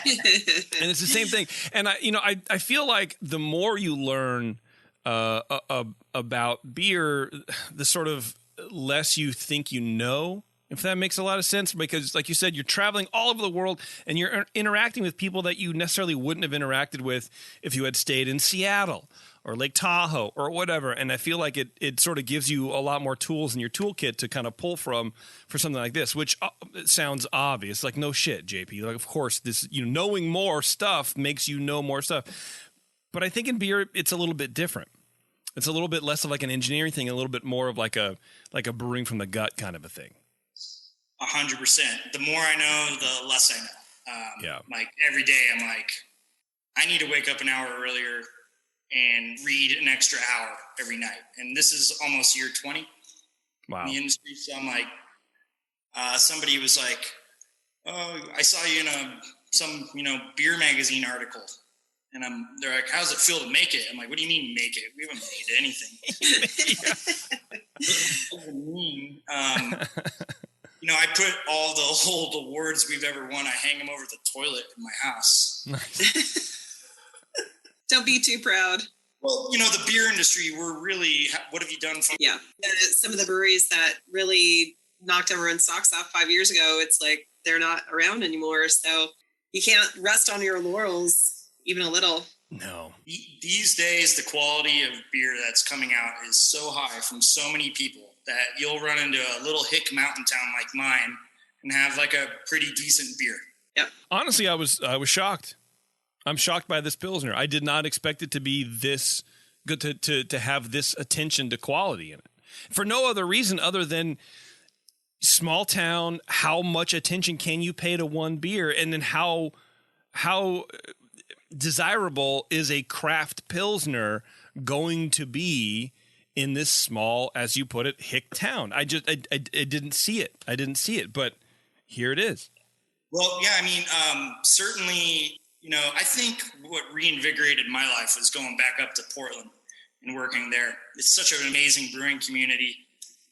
And it's the same thing. And I feel like the more you learn about beer, the sort of less you think you know, if that makes a lot of sense, because like you said, you're traveling all over the world and you're interacting with people that you necessarily wouldn't have interacted with if you had stayed in Seattle or Lake Tahoe or whatever. And I feel like it sort of gives you a lot more tools in your toolkit to kind of pull from for something like this, which sounds obvious. Like, no shit, JP. Like, of course, this, knowing more stuff makes you know more stuff. But I think in beer, it's a little bit different. It's a little bit less of like an engineering thing, a little bit more of like a brewing from the gut kind of a thing. 100%. The more I know, the less I know. Like every day I'm like, I need to wake up an hour earlier and read an extra hour every night. And this is almost year 20 in the industry. So I'm like, somebody was like, oh, I saw you in some beer magazine article. And they're like, how does it feel to make it? I'm like, what do you mean make it? We haven't made anything. What does it mean? I put all the awards we've ever won. I hang them over the toilet in my house. Nice. Don't be too proud. Well, the beer industry, what have you done for? Yeah. Some of the breweries that really knocked everyone's socks off 5 years ago, it's like they're not around anymore. So you can't rest on your laurels even a little. No. These days, the quality of beer that's coming out is so high from so many people that you'll run into a little hick mountain town like mine and have like a pretty decent beer. Yep. Honestly, I was shocked. I'm shocked by this Pilsner. I did not expect it to be this good, to have this attention to quality in it. For no other reason other than small town, how much attention can you pay to one beer, and then how desirable is a craft Pilsner going to be in this small, as you put it, hick town. I didn't see it. But here it is. Well, yeah, certainly, I think what reinvigorated my life was going back up to Portland and working there. It's such an amazing brewing community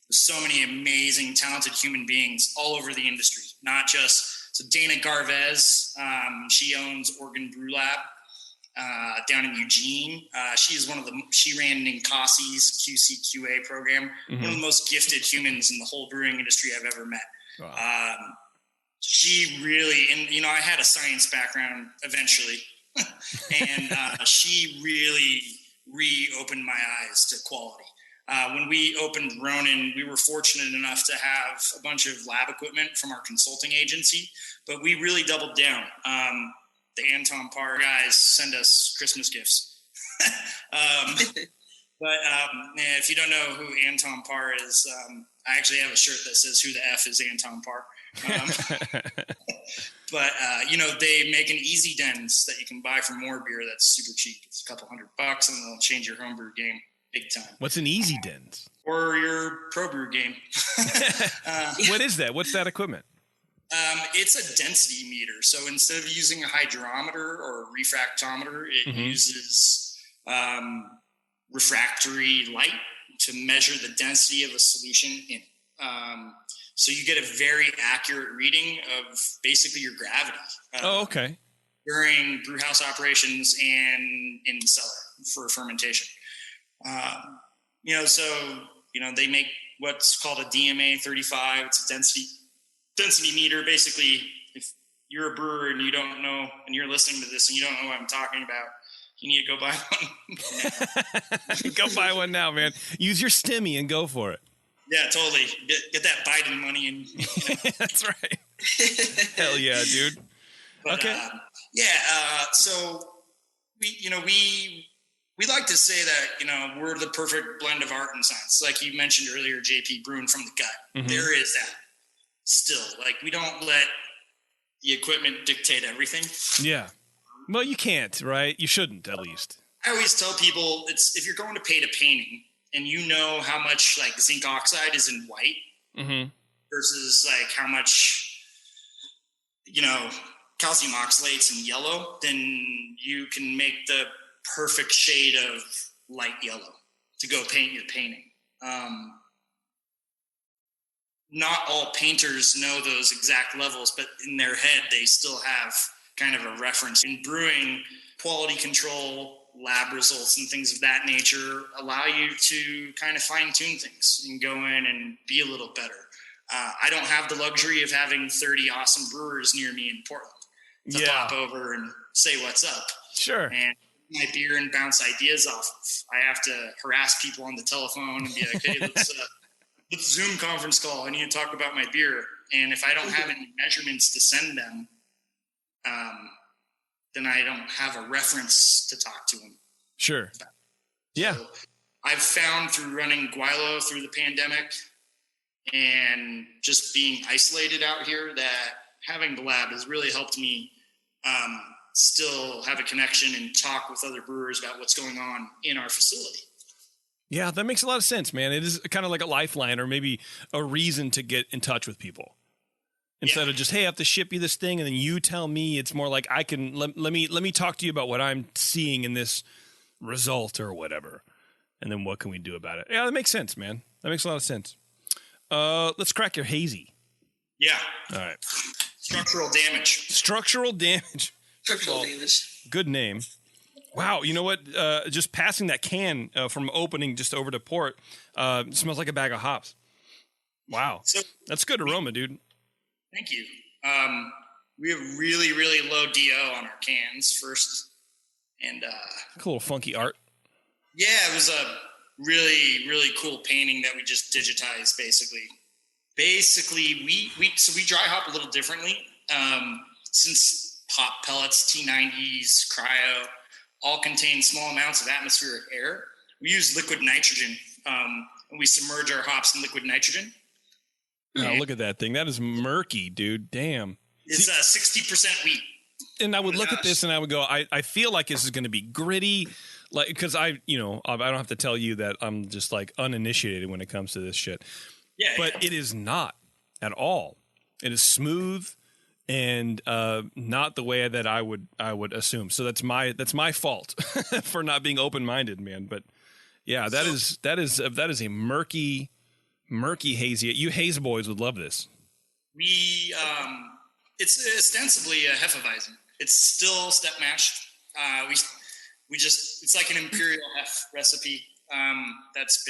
with so many amazing, talented human beings all over the industry, not just, so Dana Garvez, she owns Oregon Brew Lab down in Eugene. She ran Ninkasi's QC/QA program, one of the most gifted humans in the whole brewing industry I've ever met. Wow. She really, and I had a science background eventually, and she really reopened my eyes to quality. When we opened Ronin, we were fortunate enough to have a bunch of lab equipment from our consulting agency, but we really doubled down. The Anton Parr guys send us Christmas gifts. But if you don't know who Anton Parr is, I actually have a shirt that says "Who the F is Anton Parr?" But they make an easy dens that you can buy from More Beer that's super cheap. It's a couple $100 and it'll change your homebrew game big time. What's an easy dens? or your pro brew game. What is that? What's that equipment? It's a density meter. So instead of using a hydrometer or a refractometer, it uses refractory light to measure the density of a solution in it. So you get a very accurate reading of basically your gravity. Okay. During brew house operations and in the cellar for fermentation. They make what's called a DMA 35. It's a density meter. Basically, if you're a brewer and you don't know, and you're listening to this and you don't know what I'm talking about, you need to go buy one. Go buy one now, man. Use your STEMI and go for it. Yeah, totally. Get that Biden money and. That's right. Hell yeah, dude. But, okay. So we like to say that, we're the perfect blend of art and science. Like you mentioned earlier, JP, brewing from the gut. There is that still. Like, we don't let the equipment dictate everything. Yeah. Well, you can't, right? You shouldn't, at least. I always tell people if you're going to paint a painting and you know how much like zinc oxide is in white versus like how much, calcium oxalates in yellow, then you can make the perfect shade of light yellow to go paint your painting. Not all painters know those exact levels, but in their head, they still have kind of a reference. In brewing, quality control, lab results, and things of that nature allow you to kind of fine tune things and go in and be a little better. I don't have the luxury of having 30 awesome brewers near me in Portland to pop over and say what's up. Sure. And my beer and bounce ideas off of. I have to harass people on the telephone and be like, hey, let's Zoom conference call. I need to talk about my beer. And if I don't have any measurements to send them, then I don't have a reference to talk to them. Sure. Yeah. So I've found through running Guilo through the pandemic and just being isolated out here that having the lab has really helped me still have a connection and talk with other brewers about what's going on in our facility. Yeah, that makes a lot of sense, man. It is kind of like a lifeline or maybe a reason to get in touch with people. Instead of just, hey, I have to ship you this thing, and then you tell me. It's more like I can let me talk to you about what I'm seeing in this result or whatever, and then what can we do about it? Yeah, that makes sense, man. That makes a lot of sense. Let's crack your hazy. Yeah. All right. Structural damage. Structural damage. Structural damage. Good name. Wow, you know what? Just passing that can from opening just over to port smells like a bag of hops. Wow, so that's good aroma, dude. Thank you. We have really, really low DO on our cans first. And a little funky art. Yeah, it was a really, really cool painting that we just digitized, basically. Basically, we dry hop a little differently. Since pop pellets, T90s, cryo, all contain small amounts of atmospheric air, we use liquid nitrogen. And we submerge our hops in liquid nitrogen. Wow, look at that thing. That is murky, dude. Damn. It's 60% wheat. And I would look at this and I would go, I feel like this is going to be gritty. Like, because I don't have to tell you that I'm just like uninitiated when it comes to this shit. Yeah. But it is not at all. It is smooth and not the way that I would assume. So that's my fault for not being open-minded, man. But yeah, that is a murky hazy. You haze boys would love this. It's ostensibly a Hefeweizen. It's still step mashed. It's like an imperial hef recipe that's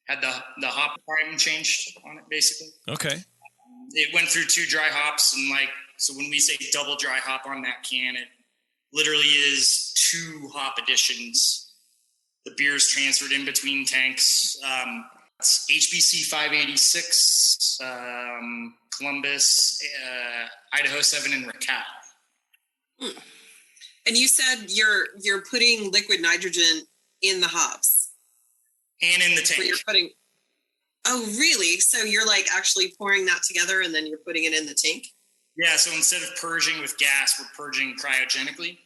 had the hop time changed on it, basically. Okay. It went through 2 dry hops, and so when we say double dry hop on that can, it literally is 2 hop additions. The beer's transferred in between tanks. It's HBC 586, Columbus, Idaho 7, and Raquel. And you said you're putting liquid nitrogen in the hops and in the tank. You're putting. Oh, really? So you're like actually pouring that together and then you're putting it in the tank? Yeah. So instead of purging with gas, we're purging cryogenically.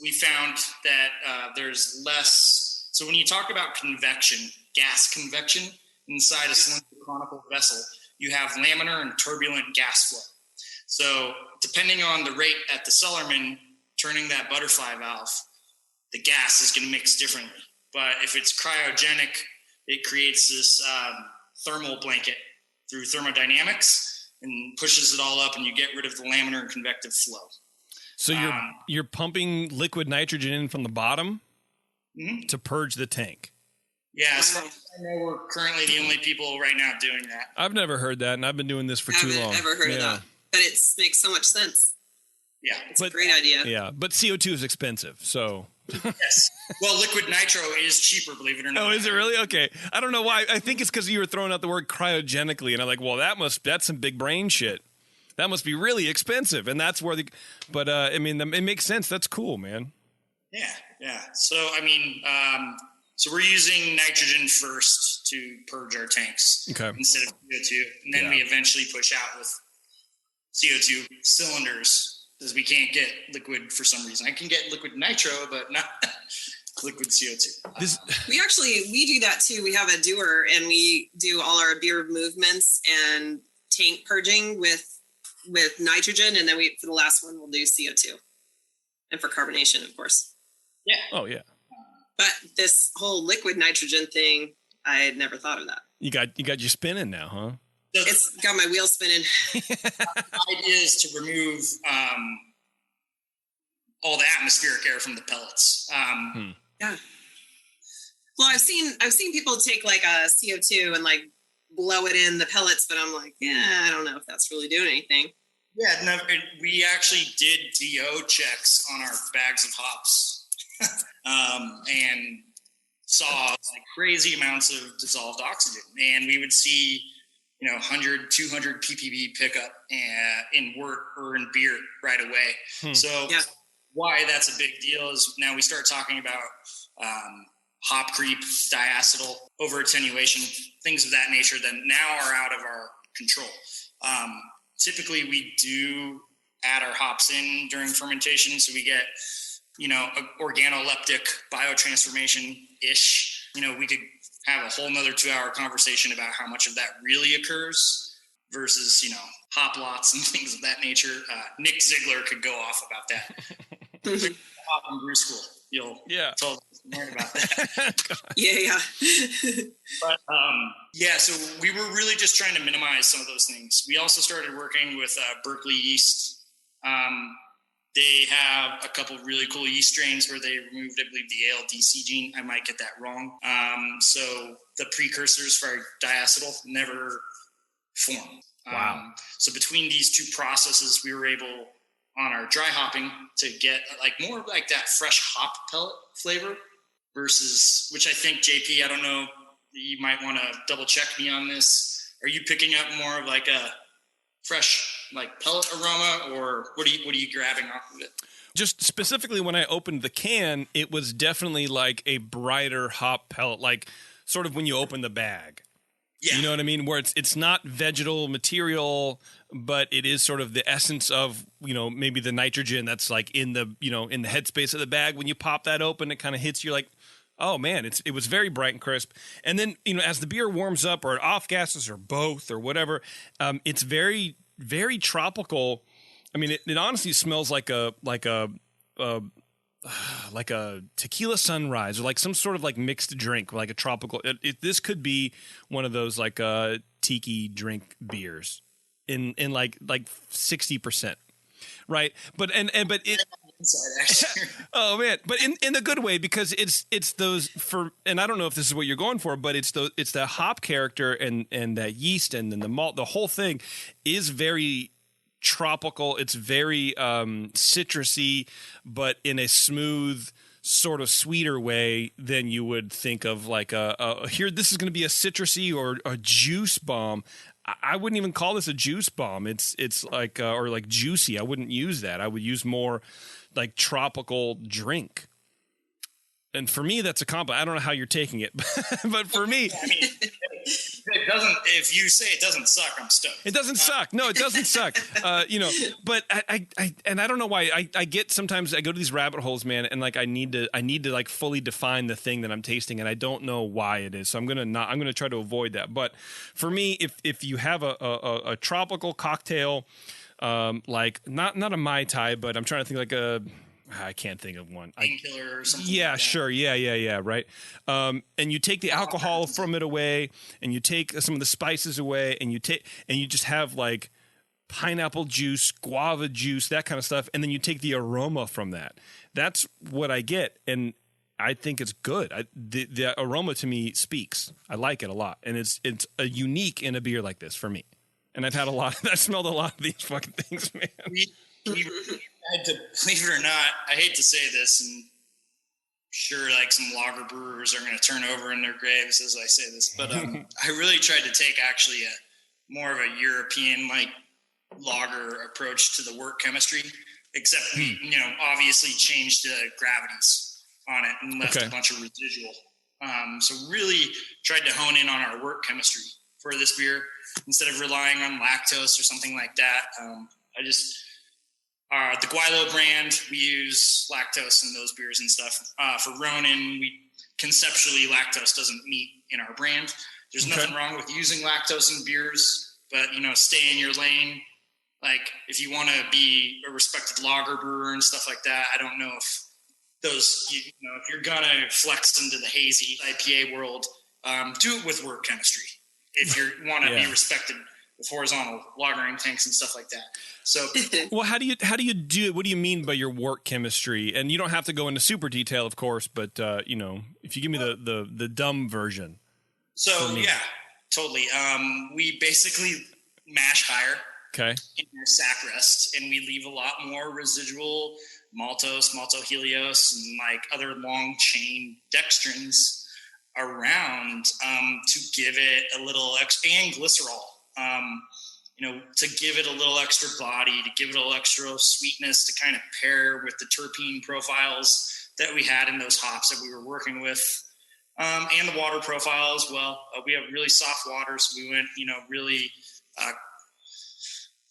We found that there's less. So when you talk about convection, gas convection inside a cylinder conical vessel, you have laminar and turbulent gas flow. So depending on the rate at the Cellerman turning that butterfly valve, the gas is going to mix differently. But if it's cryogenic, it creates this thermal blanket through thermodynamics and pushes it all up, and you get rid of the laminar and convective flow. So you're pumping liquid nitrogen in from the bottom to purge the tank. Yeah, as far as I know, we're currently the only people right now doing that. I've never heard that, and I've been doing this for too long. I haven't ever heard of that, but it makes so much sense. Yeah. It's a great idea. Yeah, but CO2 is expensive, so... Yes. Well, liquid nitro is cheaper, believe it or not. Oh, is it really? Okay. I don't know why. I think it's because you were throwing out the word cryogenically, and I'm like, well, that's some big brain shit. That must be really expensive, and that's where But I mean, it makes sense. That's cool, man. Yeah. So I mean, so we're using nitrogen first to purge our tanks instead of CO2, and then we eventually push out with CO2 cylinders because we can't get liquid for some reason. I can get liquid nitro, but not liquid CO2. We do that too. We have a doer, and we do all our beer movements and tank purging with nitrogen, and then for the last one we'll do CO2, and for carbonation, of course. Yeah. Oh yeah. But this whole liquid nitrogen thing, I had never thought of that. You got you spinning now, huh? It's got my wheels spinning. The idea is to remove all the atmospheric air from the pellets. Yeah. Well, I've seen people take like a CO2 and like blow it in the pellets, but I'm like, I don't know if that's really doing anything. Yeah, no, we actually did DO checks on our bags of hops and saw like crazy amounts of dissolved oxygen. And we would see, 100, 200 ppb pickup in wort or in beer right away. So why that's a big deal is now we start talking about hop creep, diacetyl, over attenuation, things of that nature that now are out of our control. Typically we do add our hops in during fermentation. So we get, organoleptic biotransformation-ish. We could have a whole nother 2-hour conversation about how much of that really occurs versus, hop lots and things of that nature. Nick Ziegler could go off about that. Hop and brew school. You'll totally learn about that. Yeah. But so we were really just trying to minimize some of those things. We also started working with Berkeley yeast. They have a couple really cool yeast strains where they removed, I believe, the ALDC gene. I might get that wrong. So the precursors for diacetyl never form. Wow. So between these two processes, we were able, on our dry hopping, to get like more like that fresh hop pellet flavor versus, which I think, JP, I don't know, you might want to double check me on this. Are you picking up more of like a fresh like pellet aroma, or what are you grabbing off of it? Just specifically when I opened the can, it was definitely like a brighter hop pellet, like sort of when you open the bag. Yeah. You know what I mean? Where it's not vegetal material, but it is sort of the essence of, maybe the nitrogen that's like in the, in the headspace of the bag. When you pop that open, it kind of hits you like, oh man, it was very bright and crisp. And then, as the beer warms up, or it off gases, or both, or whatever, it's very, very tropical. I mean, it honestly smells like a tequila sunrise, or like some sort of like mixed drink, like a tropical. This could be one of those like tiki drink beers in like 60%, right? But oh man, but in the good way, because it's those and I don't know if this is what you're going for, but it's the hop character and that yeast and then the malt, the whole thing is very tropical. It's very citrusy, but in a smooth, sort of sweeter way than you would think of like here, this is going to be a citrusy or a juice bomb. I wouldn't even call this a juice bomb. It's like or like juicy. I wouldn't use that. I would use more like tropical drink. And for me, that's a compliment. I don't know how you're taking it, but for me, If you say it doesn't suck, I'm stoked. It doesn't suck. No, it doesn't suck. But I don't know why I get, sometimes I go to these rabbit holes, man, and like I need to like fully define the thing that I'm tasting, and I don't know why it is. So I'm gonna try to avoid that. But for me, if you have a tropical cocktail, like not a Mai Tai, but I'm trying to think like I can't think of one. Painkiller or something. Yeah, like that. sure. Yeah. Right. And you take the alcohol from it away, and you take some of the spices away, and you just have like pineapple juice, guava juice, that kind of stuff, and then you take the aroma from that. That's what I get, and I think it's good. The aroma to me speaks. I like it a lot, and it's a unique in a beer like this for me. And I've had I smelled a lot of these fucking things, man. I had to, believe it or not, I hate to say this, and sure, like some lager brewers are going to turn over in their graves as I say this, but I really tried to take actually more of a European like lager approach to the wort chemistry, except we, obviously changed the gravities on it and left a bunch of residual. So really tried to hone in on our wort chemistry for this beer instead of relying on lactose or something like that. The Guilo brand, we use lactose in those beers and stuff. For Ronin, conceptually lactose doesn't meet in our brand. There's nothing wrong with using lactose in beers, but stay in your lane. Like if you want to be a respected lager brewer and stuff like that, I don't know if those, if you're gonna flex into the hazy IPA world, do it with wort chemistry. If you want to be respected with horizontal lagering tanks and stuff like that. So, well, how do you do it? What do you mean by your wort chemistry? And you don't have to go into super detail, of course, but if you give me the dumb version. So yeah, totally. We basically mash higher. Okay. In our sack rest, and we leave a lot more residual maltose, maltohelios, and like other long chain dextrins around to give it a little extra, and glycerol. To give it a little extra body, to give it a little extra sweetness, to kind of pair with the terpene profiles that we had in those hops that we were working with, and the water profile as well. We have really soft water, so we went, really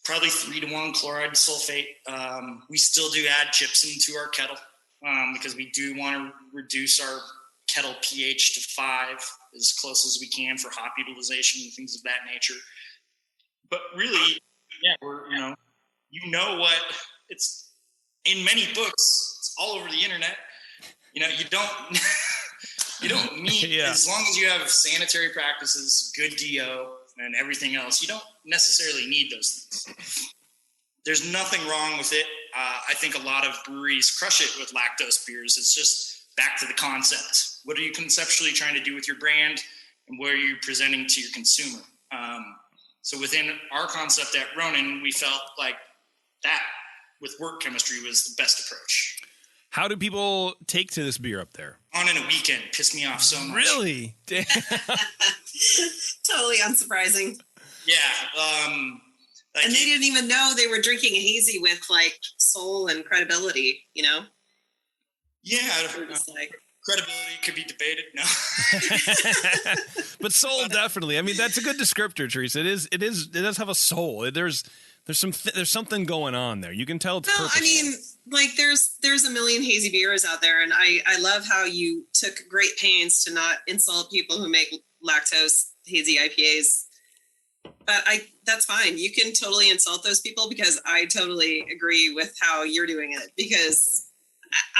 probably 3-to-1 chloride to sulfate. We still do add gypsum to our kettle because we do want to reduce our kettle pH to 5 as close as we can for hop utilization and things of that nature. But really, we're, what it's in many books, it's all over the internet. You don't need, as long as you have sanitary practices, good DO, and everything else, you don't necessarily need those things. There's nothing wrong with it. I think a lot of breweries crush it with lactose beers. It's just back to the concept. What are you conceptually trying to do with your brand, and what are you presenting to your consumer? So within our concept at Ronin, we felt like that with wort chemistry was the best approach. How do people take to this beer up there? On in a weekend. Pissed me off so much. Really? Totally unsurprising. Yeah. And they didn't even know they were drinking a hazy with like soul and credibility, Yeah. Credibility could be debated. No. But soul, definitely. I mean, that's a good descriptor, Teresa. It does have a soul. There's something going on there. You can tell it's purposeful. I mean, like there's a million hazy beers out there, and I love how you took great pains to not insult people who make lactose hazy IPAs. But that's fine. You can totally insult those people because I totally agree with how you're doing it, because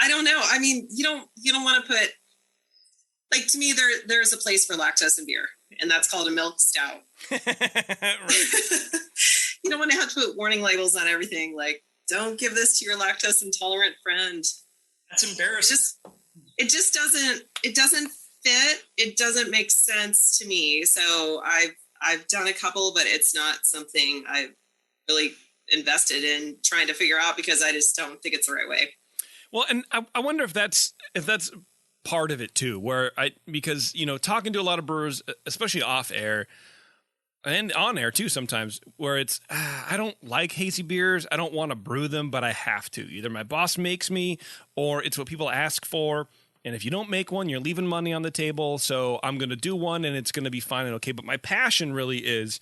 I don't know. I mean, you don't want to put, like, to me, there's a place for lactose in beer, and that's called a milk stout. You don't want to have to put warning labels on everything. Like, don't give this to your lactose intolerant friend. That's embarrassing. It doesn't fit. It doesn't make sense to me. So I've done a couple, but it's not something I've really invested in trying to figure out because I just don't think it's the right way. Well, and I wonder if that's part of it too, because talking to a lot of brewers, especially off air and on air too sometimes, where it's I don't like hazy beers, I don't want to brew them, but I have to. Either my boss makes me, or it's what people ask for. And if you don't make one, you're leaving money on the table. So I'm going to do one, and it's going to be fine and okay. But my passion really is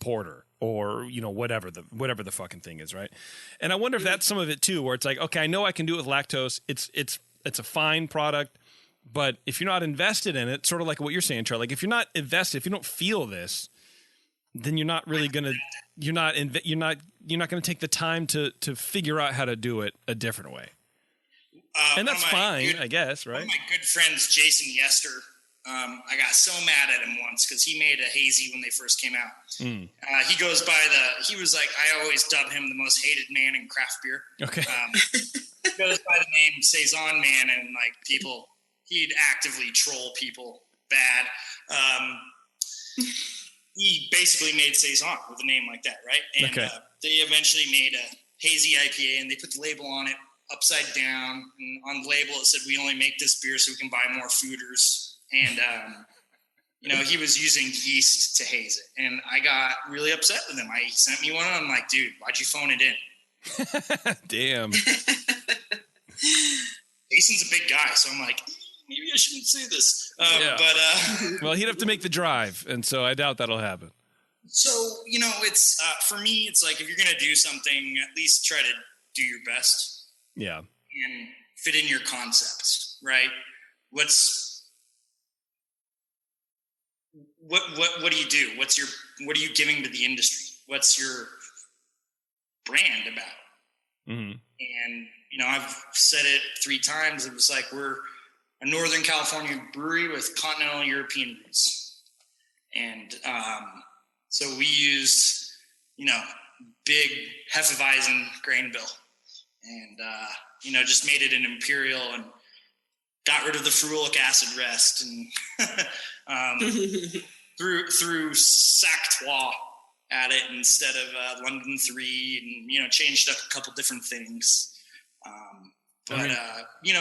porter, or whatever the fucking thing is, right? And I wonder if that's some of it too, where it's like, okay, I know I can do it with lactose. It's a fine product, but if you're not invested in it, sort of like what you're saying, Charlie, like if you're not invested, if you don't feel this, then you're not really gonna you're not gonna take the time to figure out how to do it a different way. And that's fine, I guess, right? One of my good friends, Jason Yester, I got so mad at him once because he made a hazy when they first came out. He goes by he was like, I always dub him the most hated man in craft beer. Okay. He goes by the name Saison Man, and like he'd actively troll people bad. He basically made Saison with a name like that, right? And they eventually made a hazy IPA, and they put the label on it upside down. And on the label, it said, "We only make this beer so we can buy more fooders." And, he was using yeast to haze it. And I got really upset with him. He sent me one, and I'm like, dude, why'd you phone it in? Damn. Jason's a big guy, so I'm like, maybe I shouldn't say this. Well, he'd have to make the drive, and so I doubt that'll happen. So, it's for me, it's like if you're going to do something, at least try to do your best. Yeah. And fit in your concept, right? What do you do? What are you giving to the industry? What's your brand about? Mm-hmm. And, I've said it 3 times. It was like, we're a Northern California brewery with continental European roots. And so we used, big Hefeweizen grain bill and, just made it an imperial and got rid of the ferulic acid rest and threw Sactois at it instead of London 3 and, changed up a couple different things.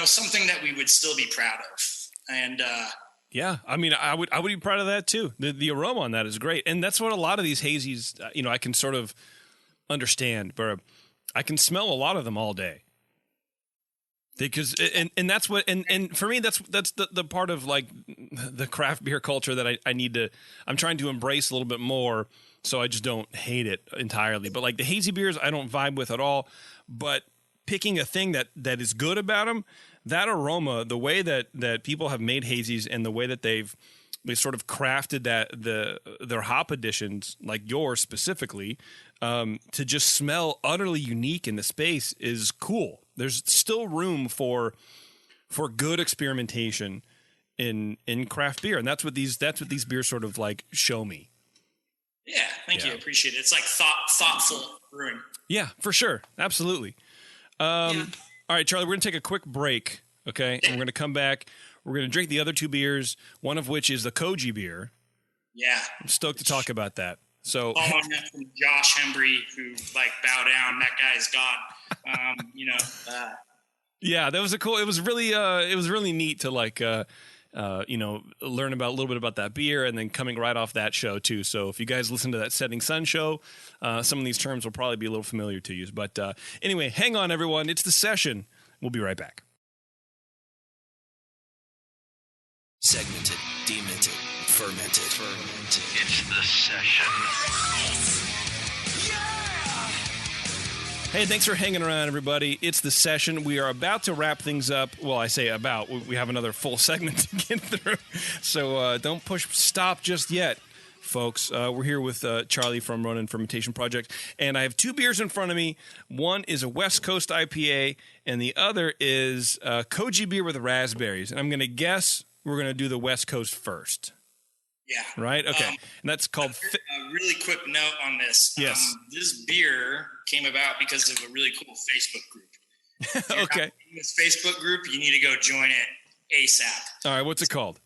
Something that we would still be proud of. And yeah, I mean, I would be proud of that too. The aroma on that is great. And that's what a lot of these hazies, I can sort of understand, but I can smell a lot of them all day. Because and that's what and for me that's the part of like the craft beer culture that I'm trying to embrace a little bit more, so I just don't hate it entirely. But like the hazy beers I don't vibe with at all, but picking a thing that is good about them, that aroma, the way that people have made hazies and the way that they sort of crafted their hop additions, like yours specifically, to just smell utterly unique in the space is cool. There's still room for good experimentation in craft beer, and that's what these beers sort of like show me. Yeah, thank you. I appreciate it. It's like thoughtful brewing. Yeah, for sure. Absolutely. All right, Charlie, we're going to take a quick break, okay? And we're going to come back. We're going to drink the other 2 beers, one of which is the Koji beer. Yeah. I'm stoked to talk about that. So, following that from Josh Hembry, who bow down. That guy's God. Yeah, that was it was really neat to learn about a little bit about that beer, and then coming right off that show too. So if you guys listen to that Setting Sun show, some of these terms will probably be a little familiar to you. But anyway, hang on, everyone. It's The Session. We'll be right back. Segmented, demented, fermented. It's The Session. Hey, thanks for hanging around, everybody. It's The Session. We are about to wrap things up. Well, I say about. We have another full segment to get through. So don't push stop just yet, folks. We're here with Charlie from Ronin Fermentation Project. And I have 2 beers in front of me. One is a West Coast IPA, and the other is Koji beer with raspberries. And I'm going to guess we're going to do the West Coast first. Yeah. Right? Okay. And that's called... A really quick note on this. Yes. This beer came about because of a really cool Facebook group. Okay. In this Facebook group, you need to go join it ASAP. All right. What's it called?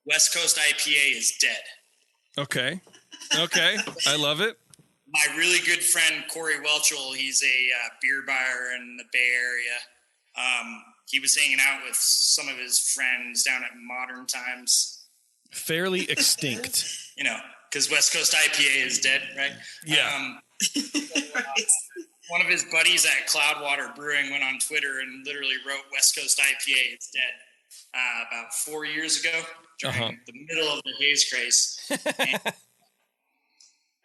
West Coast IPA is dead. Okay. I love it. My really good friend, Corey Welchel, he's a beer buyer in the Bay Area. He was hanging out with some of his friends down at Modern Times. Fairly extinct. Because West Coast IPA is dead, right? Yeah. One of his buddies at Cloudwater Brewing went on Twitter and literally wrote West Coast IPA is dead. about 4 years ago during the middle of the haze craze. And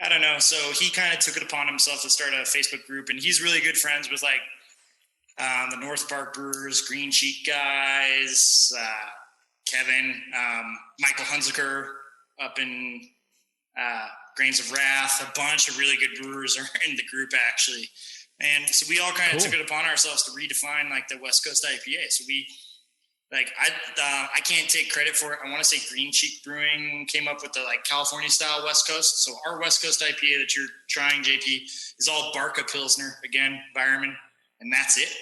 I don't know. So he kind of took it upon himself to start a Facebook group, and he's really good friends with like the North Park Brewers, Green Sheet guys, Kevin, Michael Hunziker up in Grains of Wrath. A bunch of really good brewers are in the group, actually. And so we all kind of took it upon ourselves to redefine like the West Coast IPA. So we, like, I can't take credit for it. I want to say Green Sheet Brewing came up with the like California style West Coast. So our West Coast IPA that you're trying, JP, is all Barca Pilsner, again, Environment, and that's it.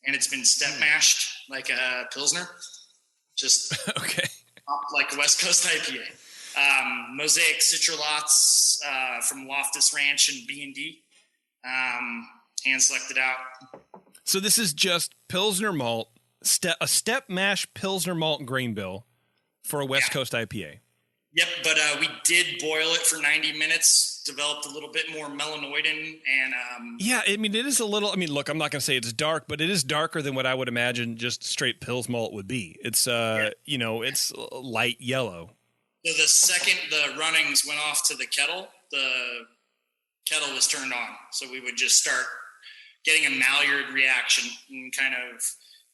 And it's been step mashed like a Pilsner, just like a West Coast IPA. Mosaic Citrolots from Loftus Ranch and B&D, hand selected out. So this is just Pilsner malt, a step mash Pilsner malt grain bill for a West Coast IPA. Yep, but we did boil it for 90 minutes, developed a little bit more melanoidin, and yeah, I mean, it is a little, I mean, look, I'm not going to say it's dark, but it is darker than what I would imagine just straight Pils malt would be. It's, you know, it's light yellow. So the second the runnings went off to the kettle was turned on. So we would just start getting a Maillard reaction and kind of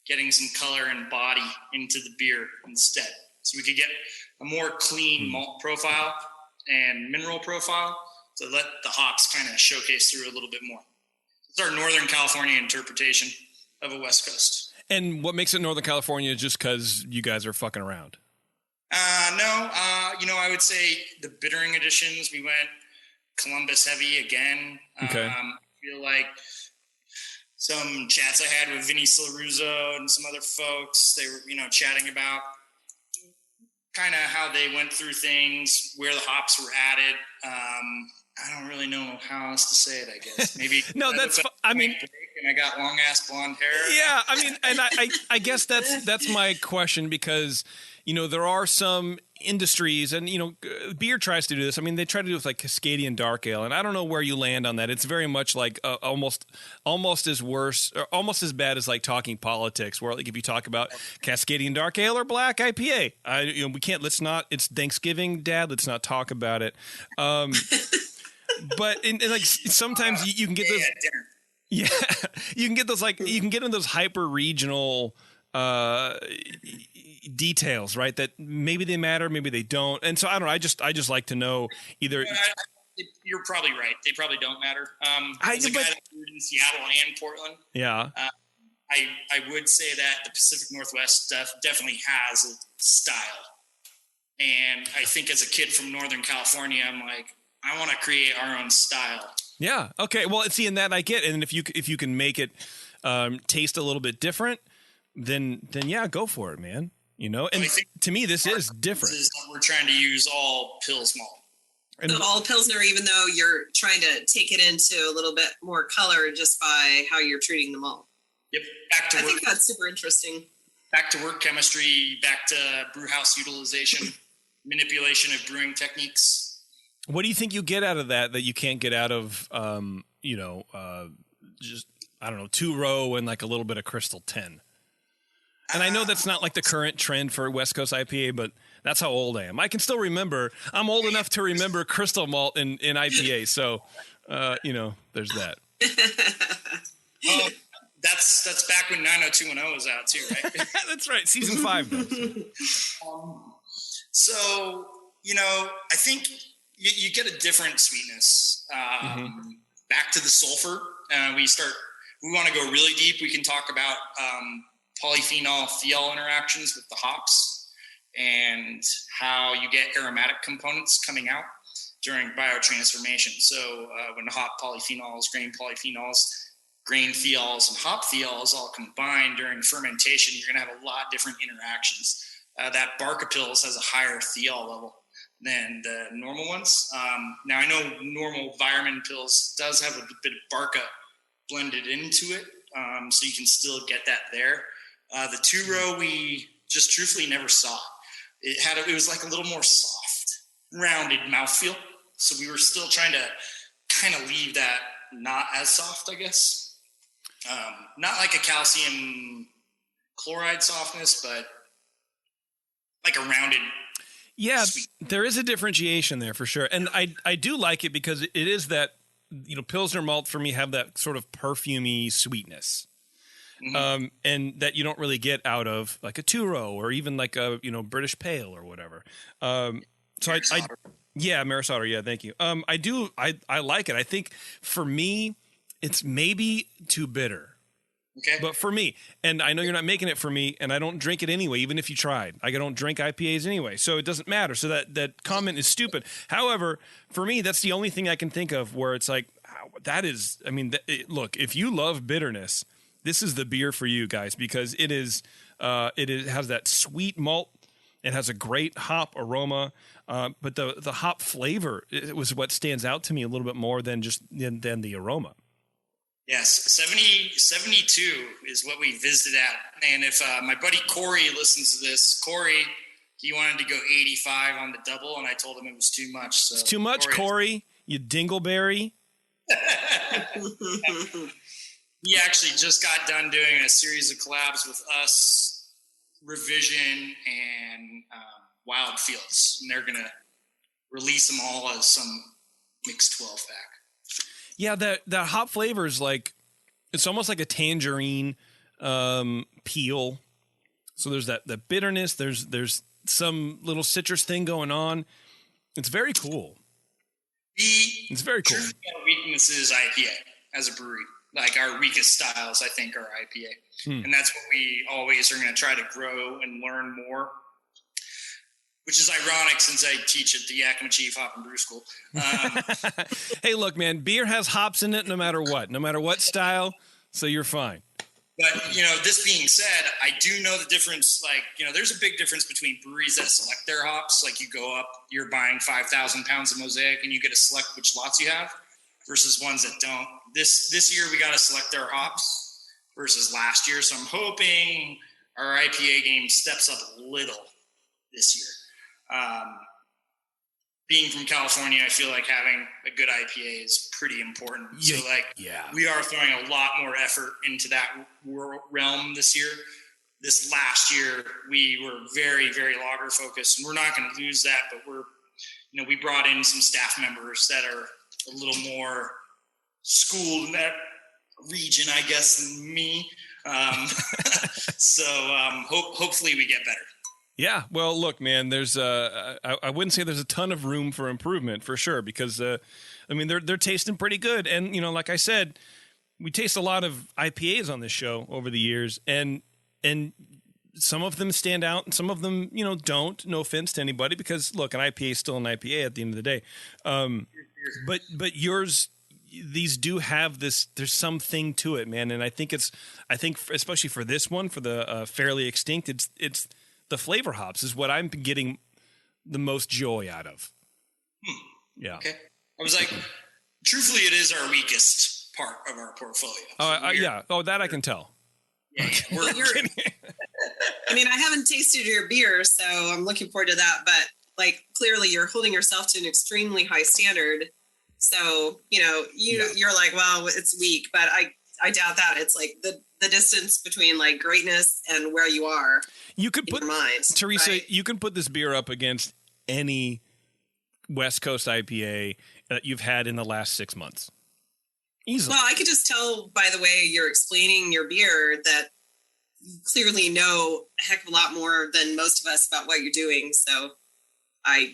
getting some color and body into the beer instead. So we could get a more clean malt profile and mineral profile to let the hops kind of showcase through a little bit more. It's our Northern California interpretation of a West Coast. And what makes it Northern California is just because you guys are fucking around? No, you know, I would say the bittering additions, we went Columbus heavy again. Okay. I feel like some chats I had with Vinny Silruzo and some other folks, they were, you know, chatting about kind of how they went through things, where the hops were added. I don't really know how else to say it, I guess. Maybe no, that's, I mean, and I got long ass blonde hair. Yeah. I mean, and I guess that's my question, because, you know, there are some industries, and, you know, beer tries to do this. I mean, they try to do it with like Cascadian Dark Ale, and I don't know where you land on that. It's very much like almost as worse, or almost as bad as like talking politics, where like if you talk about Cascadian Dark Ale or Black IPA, you know, we can't. Let's not. It's Thanksgiving, Dad. Let's not talk about it. But in like sometimes you can get those. Yeah, you can get those like you can get in those hyper regional details, right? That maybe they matter, maybe they don't. And so I don't know. I just like to know either. You're probably right. They probably don't matter. As a guy that lived in Seattle and Portland, yeah, I would say that the Pacific Northwest definitely has a style. And I think as a kid from Northern California, I'm like, I want to create our own style. Yeah. Okay. Well, see, in that I get, and if you can make it taste a little bit different, then yeah, go for it, man. You know, and to me, this is different. We're trying to use all Pils malt. So all Pilsner, even though you're trying to take it into a little bit more color just by how you're treating the malt. Yep. Back to work. I think that's super interesting. Back to work chemistry, back to brew house utilization, manipulation of brewing techniques. What do you think you get out of that you can't get out of, you know, just, I don't know, 2-row and like a little bit of Crystal 10? And I know that's not like the current trend for West Coast IPA, but that's how old I am. I can still remember. I'm old enough to remember Crystal Malt in IPA. So, you know, there's that. Oh, that's back when 90210 was out too, right? That's right. Season 5, though. So, you know, I think you get a different sweetness. Back to the sulfur. We want to go really deep. We can talk about polyphenol thiol interactions with the hops and how you get aromatic components coming out during biotransformation. So when the hop polyphenols, grain thiols, and hop thiols all combine during fermentation, you're going to have a lot of different interactions. That Barca Pils has a higher thiol level than the normal ones. Now, I know normal Environment Pils does have a bit of Barca blended into it, so you can still get that there. The 2-row, we just truthfully never saw. It was like a little more soft, rounded mouthfeel. So we were still trying to kind of leave that not as soft, I guess. Not like a calcium chloride softness, but like a rounded. Yeah, sweet. there is a differentiation there for sure. And I do like it because it is that, Pilsner malt for me have that sort of perfumey sweetness. Mm-hmm. And that you don't really get out of like a two-row or even like a, British Pale or whatever. Maris Otter. Yeah, thank you. I like it. I think for me, it's maybe too bitter. Okay. But for me, and I know you're not making it for me, and I don't drink it anyway, even if you tried. I don't drink IPAs anyway, so it doesn't matter. So that comment is stupid. However, for me, that's the only thing I can think of where it's like, that is, look, if you love bitterness, this is the beer for you guys, because it has that sweet malt. It has a great hop aroma, but the hop flavor was what stands out to me a little bit more than the aroma. Yes, 72 is what we visited at. And if my buddy Corey listens to this, Corey, he wanted to go 85 on the double, and I told him it was too much. So it's too much, Corey, you dingleberry. He actually just got done doing a series of collabs with us, Revision, and Wild Fields. And they're going to release them all as some mixed 12-pack. Yeah, that hop flavor is like, it's almost like a tangerine peel. So there's that bitterness. There's some little citrus thing going on. It's very cool. It's very cool. Our weakness is IPA as a brewery. Like our weakest styles, I think, are IPA. And that's what we always are going to try to grow and learn more. Which is ironic since I teach at the Yakima Chief Hop and Brew School. Hey, look, man, beer has hops in it no matter what style, so you're fine. But, this being said, I do know the difference. Like, there's a big difference between breweries that select their hops. Like you go up, you're buying 5,000 pounds of Mosaic and you get to select which lots you have versus ones that don't. This year we got to select our hops versus last year. So I'm hoping our IPA game steps up a little this year. Being from California, I feel like having a good IPA is pretty important. Yeah, so we are throwing a lot more effort into that realm this year. This last year, we were very, very lager focused, and we're not going to lose that, but we brought in some staff members that are a little more schooled in that region, I guess, than me. So hopefully we get better. Yeah, well, look, man, there's I wouldn't say there's a ton of room for improvement for sure, because they're tasting pretty good, and like I said, we taste a lot of IPAs on this show over the years, and some of them stand out, and some of them don't. No offense to anybody, because look, an IPA is still an IPA at the end of the day, but yours. These do have this. There's something to it, man, and I think especially for this one, for the Fairly Extinct, it's the flavor hops is what I'm getting the most joy out of. Yeah. Okay. I was like, truthfully, it is our weakest part of our portfolio. Yeah. Oh, that I can tell. Yeah. I haven't tasted your beer, so I'm looking forward to that. But like, clearly, you're holding yourself to an extremely high standard. So you're like, well, it's weak, but I doubt that. It's like the distance between like greatness and where you are. You could put, Teresa, right? You can put this beer up against any West Coast IPA that you've had in the last 6 months. Easily. Well, I could just tell by the way you're explaining your beer that you clearly know a heck of a lot more than most of us about what you're doing. So I'm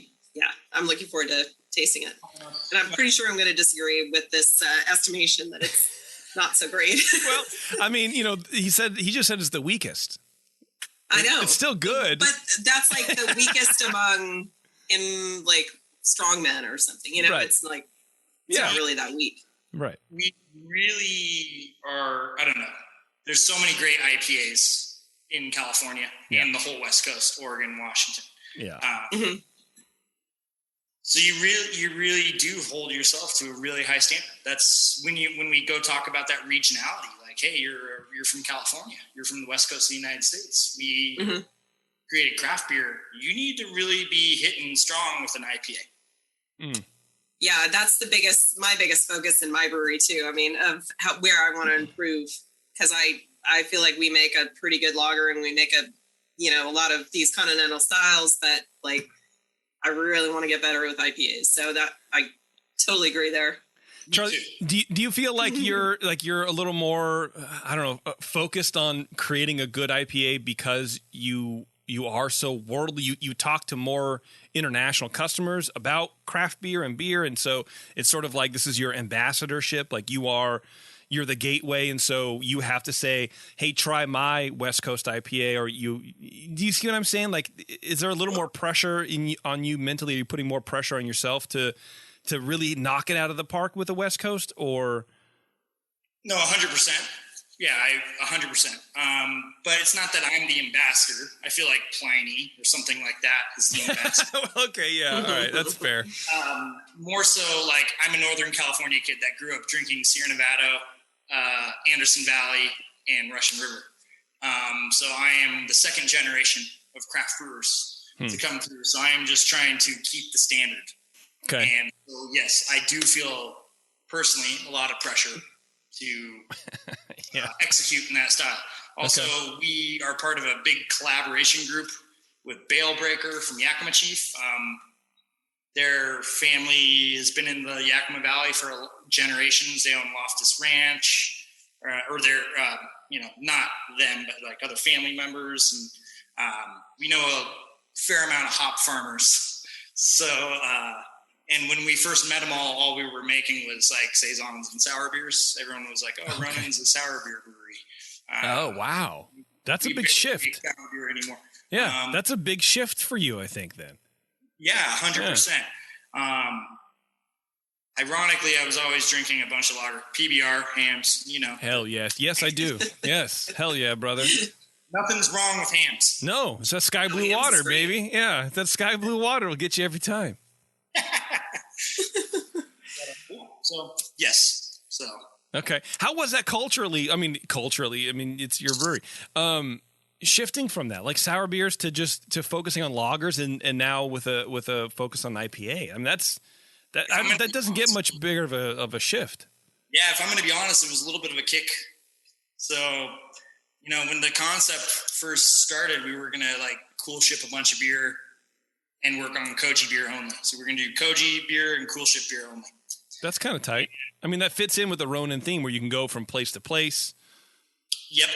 looking forward to tasting it. And I'm pretty sure I'm going to disagree with this estimation that it's not so great. Well, he just said it's the weakest. I know. It's still good. But that's like the weakest among like strongmen or something. Right. It's like it's not really that weak. Right. We really are, I don't know. There's so many great IPAs in California and the whole West Coast, Oregon, Washington. Yeah. So you really do hold yourself to a really high standard. That's when we go talk about that regionality. Like, hey, you're from California. You're from the West Coast of the United States. We created craft beer. You need to really be hitting strong with an IPA. Yeah, that's my biggest focus in my brewery too. Of where I want to improve, because I I feel like we make a pretty good lager, and we make a lot of these continental styles, but like I really want to get better with IPAs. So that I totally agree there. Charlie, do you feel like you're a little more, I don't know, focused on creating a good IPA because you are so worldly? You talk to more international customers about craft beer and beer, and so it's sort of like this is your ambassadorship. Like you're the gateway, and so you have to say, "Hey, try my West Coast IPA." Or do you see what I'm saying? Like, is there a little more pressure on you mentally? Are you putting more pressure on yourself to really knock it out of the park with the West Coast, or? No, 100%. Yeah, 100%. But it's not that I'm the ambassador. I feel like Pliny or something like that is the ambassador. Okay, yeah, all right, that's fair. More so, like, I'm a Northern California kid that grew up drinking Sierra Nevada, Anderson Valley, and Russian River. So I am the second generation of craft brewers to come through. So I am just trying to keep the standard. Okay. And so, yes, I do feel personally a lot of pressure to execute in that style. Also, we are part of a big collaboration group with Balebreaker from Yakima Chief. Their family has been in the Yakima Valley for generations. They own Loftus Ranch, or they're, not them, but like other family members. And we know a fair amount of hop farmers. So, and when we first met them all we were making was like saisons and sour beers. Everyone was like, "Oh, Ronin's a sour beer brewery." Oh, wow. That's a big shift. Sour beer anymore. Yeah, that's a big shift for you, I think, then. Yeah, 100%. Ironically, I was always drinking a bunch of lager, PBR, hams, Hell yes. Yes, I do. Yes. Hell yeah, brother. Nothing's wrong with hams. No, it's that sky blue water, baby. Yeah, that sky blue water will get you every time. So, yes. So. Okay. How was that culturally? I mean, it's your brewery. Shifting from that, like sour beers to focusing on lagers and now with a focus on IPA. I mean, that doesn't get much bigger of a shift. Yeah, if I'm going to be honest, it was a little bit of a kick. So, when the concept first started, we were going to like cool ship a bunch of beer and work on Koji beer only. So we're going to do Koji beer and cool ship beer only. That's kind of tight. I mean, that fits in with the Ronin theme where you can go from place to place. Yep,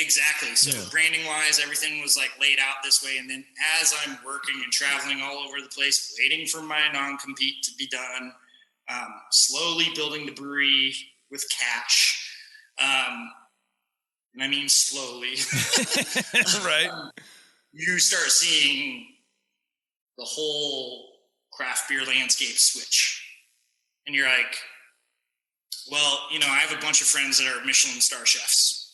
exactly. So branding-wise, everything was like laid out this way. And then as I'm working and traveling all over the place, waiting for my non-compete to be done, slowly building the brewery with cash. And I mean slowly. Right. You start seeing the whole craft beer landscape switch. And you're like, well, I have a bunch of friends that are Michelin star chefs,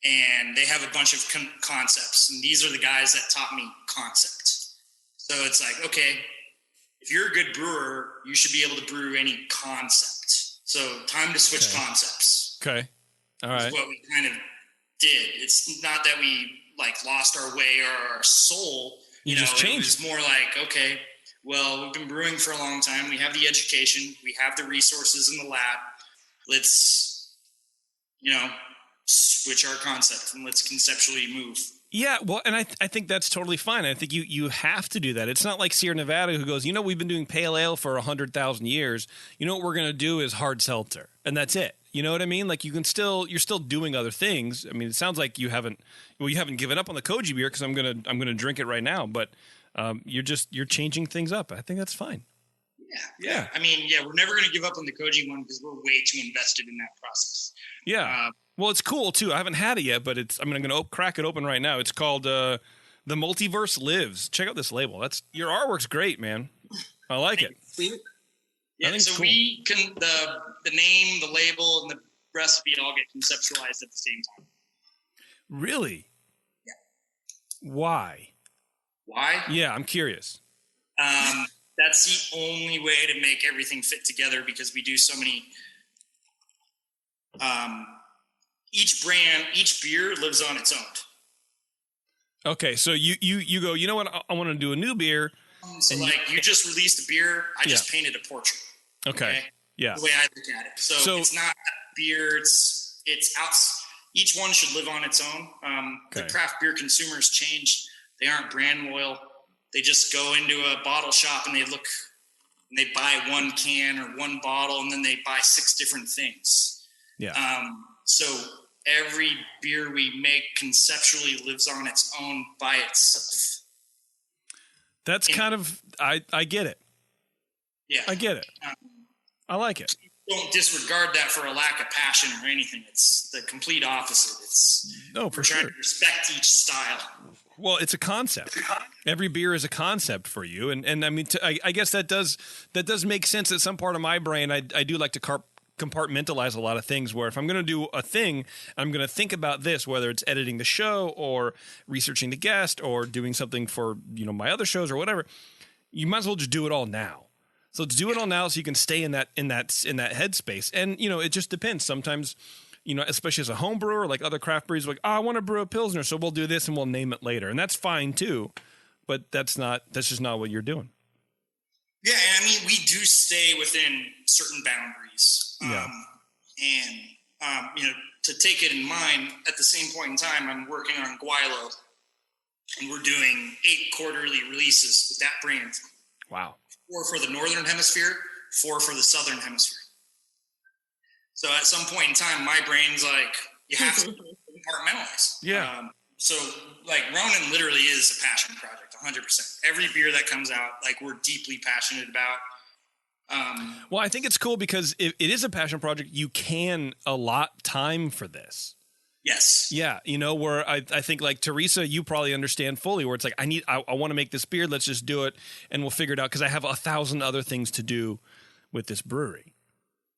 and they have a bunch of concepts. And these are the guys that taught me concept. So it's like, okay, if you're a good brewer, you should be able to brew any concept. So time to switch concepts. Okay. All right. Is what we kind of did. It's not that we like lost our way or our soul. You just changed. It was more like, okay, well, we've been brewing for a long time. We have the education. We have the resources in the lab. Let's, switch our concept and let's conceptually move. Yeah, well, and I think that's totally fine. I think you have to do that. It's not like Sierra Nevada who goes, we've been doing pale ale for 100,000 years. What we're going to do is hard seltzer, and that's it. You know what I mean? Like you're still doing other things. I mean, it sounds like you haven't given up on the Koji beer because I'm gonna drink it right now. But you're changing things up. I think that's fine. Yeah. I mean, we're never gonna give up on the Koji one because we're way too invested in that process. Yeah. Well, it's cool too. I haven't had it yet, but I'm gonna crack it open right now. It's called The Multiverse Lives. Check out this label. Your artwork's great, man. I like it. Yeah, so cool. We can the name, the label, and the recipe all get conceptualized at the same time. Really? Yeah. Why? Yeah, I'm curious. That's the only way to make everything fit together because we do so many. Each brand, each beer lives on its own. Okay, so you go. You know what? I want to do a new beer. So you just released a beer. I just painted a portrait. Okay. Yeah. The way I look at it. So it's not beer. It's each one should live on its own. The craft beer consumers changed. They aren't brand loyal. They just go into a bottle shop and they look and they buy one can or one bottle, and then they buy 6 different things. Yeah. So every beer we make conceptually lives on its own by itself. That's kind of, I get it. Yeah. I get it. I like it. Don't disregard that for a lack of passion or anything. It's the complete opposite. We're trying to respect each style. Well, it's a concept. Every beer is a concept for you, and I mean, I guess that does make sense. At some part of my brain, I do like to compartmentalize a lot of things. Where if I'm going to do a thing, I'm going to think about this, whether it's editing the show or researching the guest or doing something for my other shows or whatever. You might as well just do it all now. So let's do it all now, so you can stay in that headspace. And it just depends. Sometimes, especially as a home brewer, like other craft breweries, like, I want to brew a Pilsner, so we'll do this and we'll name it later. And that's fine too, but that's just not what you're doing. Yeah, and I mean, we do stay within certain boundaries. Yeah. To take it in mind, at the same point in time, I'm working on Guaylo, and we're doing 8 quarterly releases with that brand. Wow. 4 for the Northern Hemisphere, 4 for the Southern Hemisphere. So at some point in time, my brain's like, you have to compartmentalize. Yeah. So like Ronin literally is a passion project, 100%. Every beer that comes out, like, we're deeply passionate about. Well, I think it's cool because it is a passion project. You can allot time for this. Yes. Yeah. Where I think like Teresa, you probably understand fully where it's like, I want to make this beer. Let's just do it. And we'll figure it out. Cause I have 1,000 other things to do with this brewery.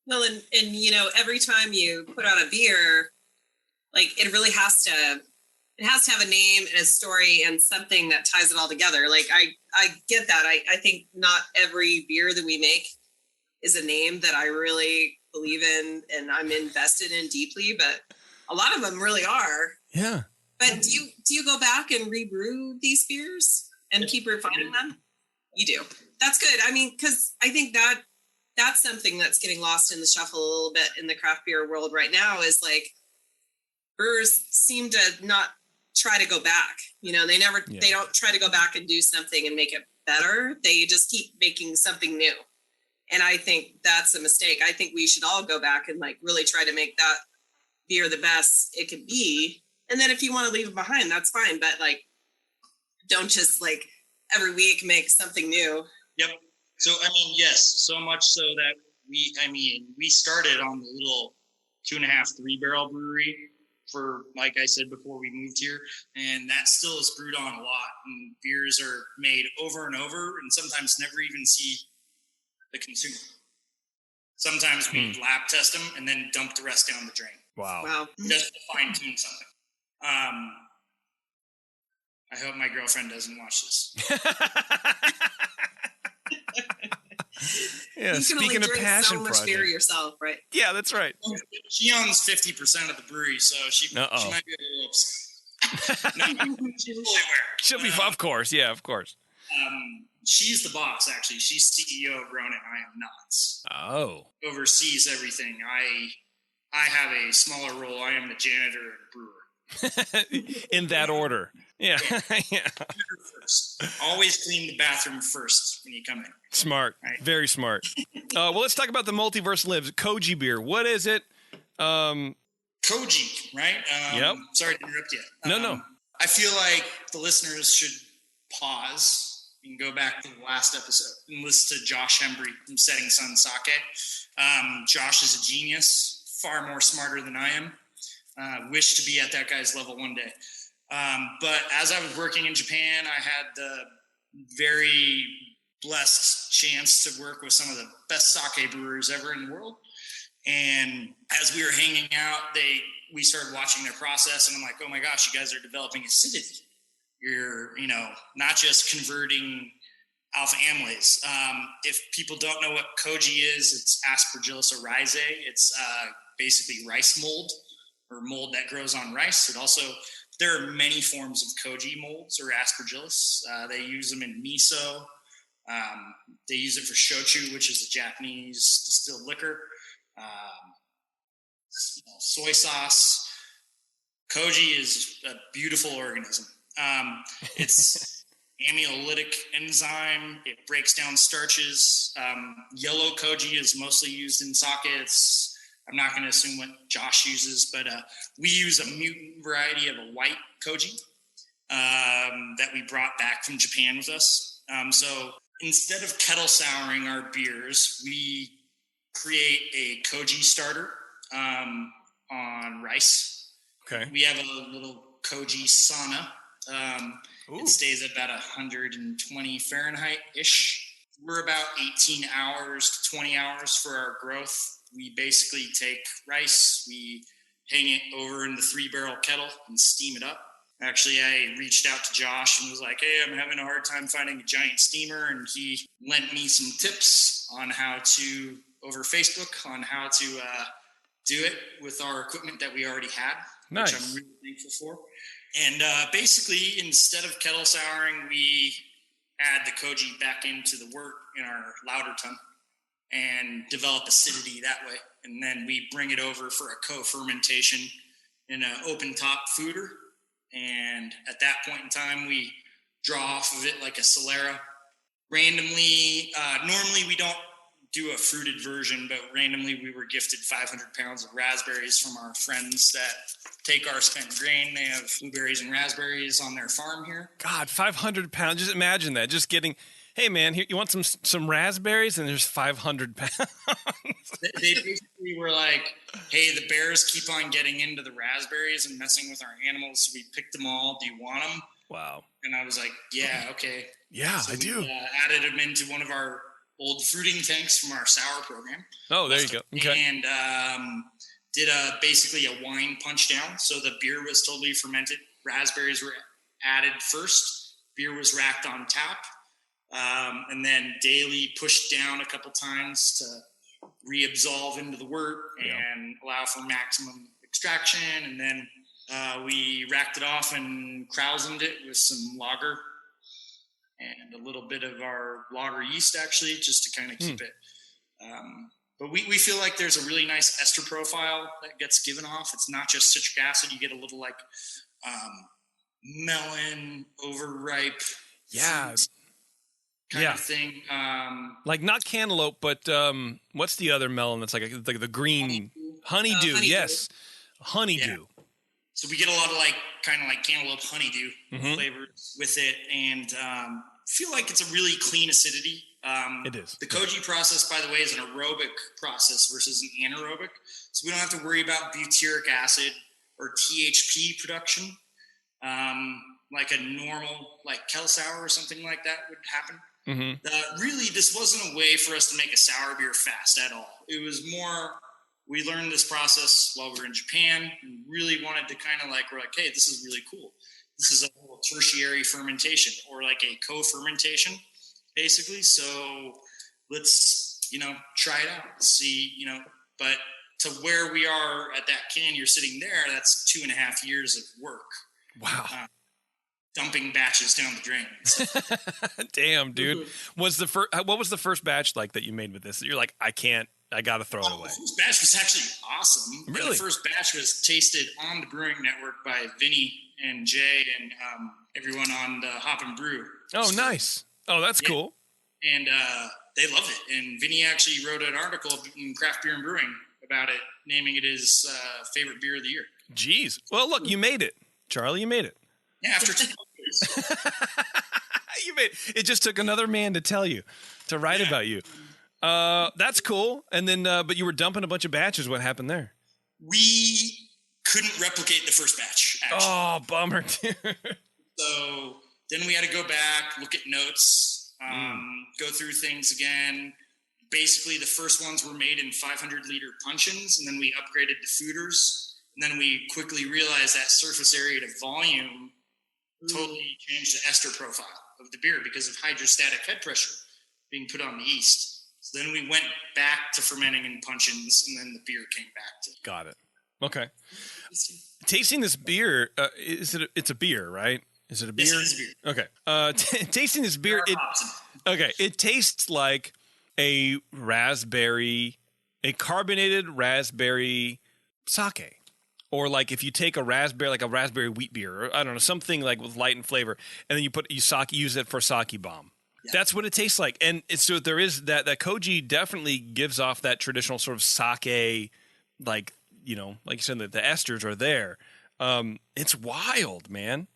Well, and every time you put out a beer, like it really has to have a name and a story and something that ties it all together. Like I get that. I think not every beer that we make is a name that I really believe in and I'm invested in deeply, but a lot of them really are. Yeah. But do you go back and rebrew these beers and keep refining them? You do. That's good. I mean, because I think that's something that's getting lost in the shuffle a little bit in the craft beer world right now is like brewers seem to not try to go back. They don't try to go back and do something and make it better. They just keep making something new. And I think that's a mistake. I think we should all go back and like really try to make that beer the best it could be. And then if you want to leave it behind, that's fine. But like, don't just like every week make something new. Yep. So, I mean, yes, so much so that we started on the little 2.5, 3 barrel brewery for, like I said, before we moved here. And that still is brewed on a lot. And beers are made over and over and sometimes never even see the consumer. Sometimes we lab test them and then dump the rest down the drain. Wow. Just to fine tune something. I hope my girlfriend doesn't watch this. Yeah, you can only drink so much beer yourself, right? Yeah, that's right. She owns 50% of the brewery, so she might be a little upset. No, she's fully aware. She'll be, of course. Yeah, of course. She's the boss, actually. She's CEO of Ronin. I am not. Oh. Oversees everything. I have a smaller role. I am the janitor and brewer. In that order. Yeah. Yeah. First. Always clean the bathroom first when you come in. Smart. Right? Very smart. Well, let's talk about the Multiverse Lives. Koji beer. What is it? Koji, right? Yep. Sorry to interrupt you. No. I feel like the listeners should pause and go back to the last episode and listen to Josh Hembry from Setting Sun Sake. Josh is a genius, far more smarter than I am. Wish to be at that guy's level one day. But as I was working in Japan, I had the very blessed chance to work with some of the best sake brewers ever in the world. And as we were hanging out, we started watching their process, and I'm like, oh my gosh, you guys are developing acidity. You're, not just converting alpha amylase. If people don't know what koji is, it's Aspergillus oryzae. It's basically rice mold or mold that grows on rice. There are many forms of koji molds or Aspergillus. They use them in miso. They use it for shochu, which is a Japanese distilled liquor. Soy sauce. Koji is a beautiful organism. It's amylolytic enzyme. It breaks down starches. Yellow koji is mostly used in sake. I'm not going to assume what Josh uses, but we use a mutant variety of a white koji that we brought back from Japan with us. So instead of kettle souring our beers, we create a koji starter on rice. Okay. We have a little koji sauna. It stays at about 120 Fahrenheit-ish. We're about 18 hours to 20 hours for our growth. We basically take rice, we hang it over in the 3-barrel kettle and steam it up. Actually, I reached out to Josh and was like, hey, I'm having a hard time finding a giant steamer. And he lent me some tips on how to, over Facebook, on how to do it with our equipment that we already had, nice. Which I'm really thankful for. And basically, instead of kettle souring, we add the koji back into the wort in our lauter tun and develop acidity that way. And then we bring it over for a co-fermentation in an open-top fooder. And at that point in time, we draw off of it like a Solera. Randomly, normally we don't do a fruited version, but randomly we were gifted 500 pounds of raspberries from our friends that take our spent grain. They have blueberries and raspberries on their farm here. God, 500 pounds. Just imagine that. Just getting, hey, man, here, you want some raspberries? And there's 500 pounds. They basically were like, hey, the bears keep on getting into the raspberries and messing with our animals. So we picked them all. Do you want them? Wow. And I was like, yeah, okay. Yeah, so I do. Added them into one of our old fruiting tanks from our sour program. Oh, there you go. Okay. And did basically a wine punch down. So the beer was totally fermented. Raspberries were added first. Beer was racked on tap. And then daily pushed down a couple times to reabsolve into the wort and allow for maximum extraction. And then we racked it off and krausened it with some lager and a little bit of our lager yeast, actually, just to kind of keep it. But we feel like there's a really nice ester profile that gets given off. It's not just citric acid. You get a little like melon, overripe kind of thing. Like not cantaloupe, but what's the other melon that's like the green? Honeydew, yes. Honeydew. Yeah. So we get a lot of kind of like cantaloupe honeydew flavors with it, and feel like it's a really clean acidity. It is. The koji process, by the way, is an aerobic process versus an anaerobic. So we don't have to worry about butyric acid or THP production. Like a normal, kettle sour or something like that would happen. Mm-hmm. Really, this wasn't a way for us to make a sour beer fast at all. It was more, we learned this process while we were in Japan and really wanted to kind of we're like, hey, this is really cool. This is a little tertiary fermentation or like a co-fermentation, basically. So let's, try it out and see, but to where we are at that can, you're sitting there, that's 2.5 years of work. Wow. Dumping batches down the drain. Damn, dude. What was the first batch like that you made with this? You're like, I got to throw it away. The first batch was actually awesome. Really? The first batch was tasted on the Brewing Network by Vinny and Jay and everyone on the Hop and Brew. Oh, nice. Oh, that's cool. And they loved it. And Vinny actually wrote an article in Craft Beer and Brewing about it, naming it his favorite beer of the year. Jeez. Well, look, you made it. Charlie, you made it. Yeah, after 2 years. You made it. It just took another man to tell you, to write about you. That's cool. And then, but you were dumping a bunch of batches. What happened there? We couldn't replicate the first batch, actually. Oh, bummer, dude. So then we had to go back, look at notes, go through things again. Basically, the first ones were made in 500-liter puncheons, and then we upgraded to fooders. And then we quickly realized that surface area to volume totally changed the ester profile of the beer because of hydrostatic head pressure being put on the yeast. So then we went back to fermenting in puncheons, and then the beer came back to. Got it. Okay. Tasting this beer, it's a beer, right? Is it a beer? Yes, it is a beer. Okay. Tasting this beer, it tastes like a carbonated raspberry sake. Or like if you take a raspberry wheat beer, or I don't know, something like with light and flavor, and then use it for sake bomb. Yeah. That's what it tastes like. And so there is that koji definitely gives off that traditional sort of sake, like, you know, like you said, the esters are there. It's wild, man.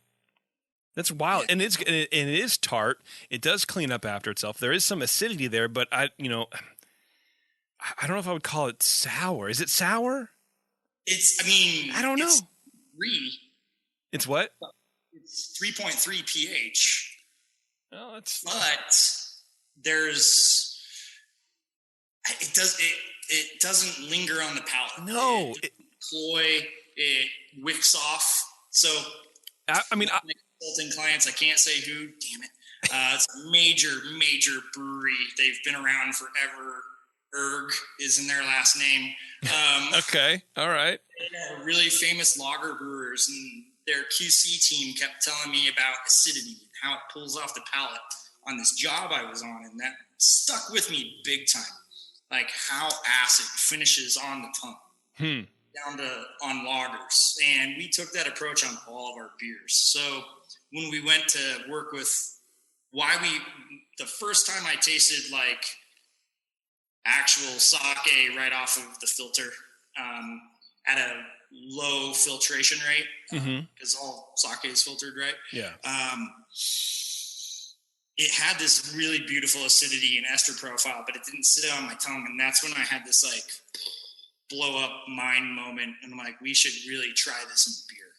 That's wild. Yeah. And it is tart. It does clean up after itself. There is some acidity there, but I don't know if I would call it sour. Is it sour? I don't know. It's 3. It's what? It's 3.3 pH. Oh, but it doesn't linger on the palate. No. It wicks off. So consulting clients, I can't say who, damn it. It's a major brewery. They've been around forever. Erg is in their last name. Okay. All right. They're really famous lager brewers, and their QC team kept telling me about acidity and how it pulls off the palate on this job I was on, and that stuck with me big time. Like how acid finishes on the tongue down to on lagers. And we took that approach on all of our beers. So when we went to work with the first time I tasted like actual sake right off of the filter at a low filtration rate, because all sake is filtered, right? Yeah. It had this really beautiful acidity and ester profile, but it didn't sit on my tongue. And that's when I had this like blow up mind moment. And I'm like, we should really try this in beer.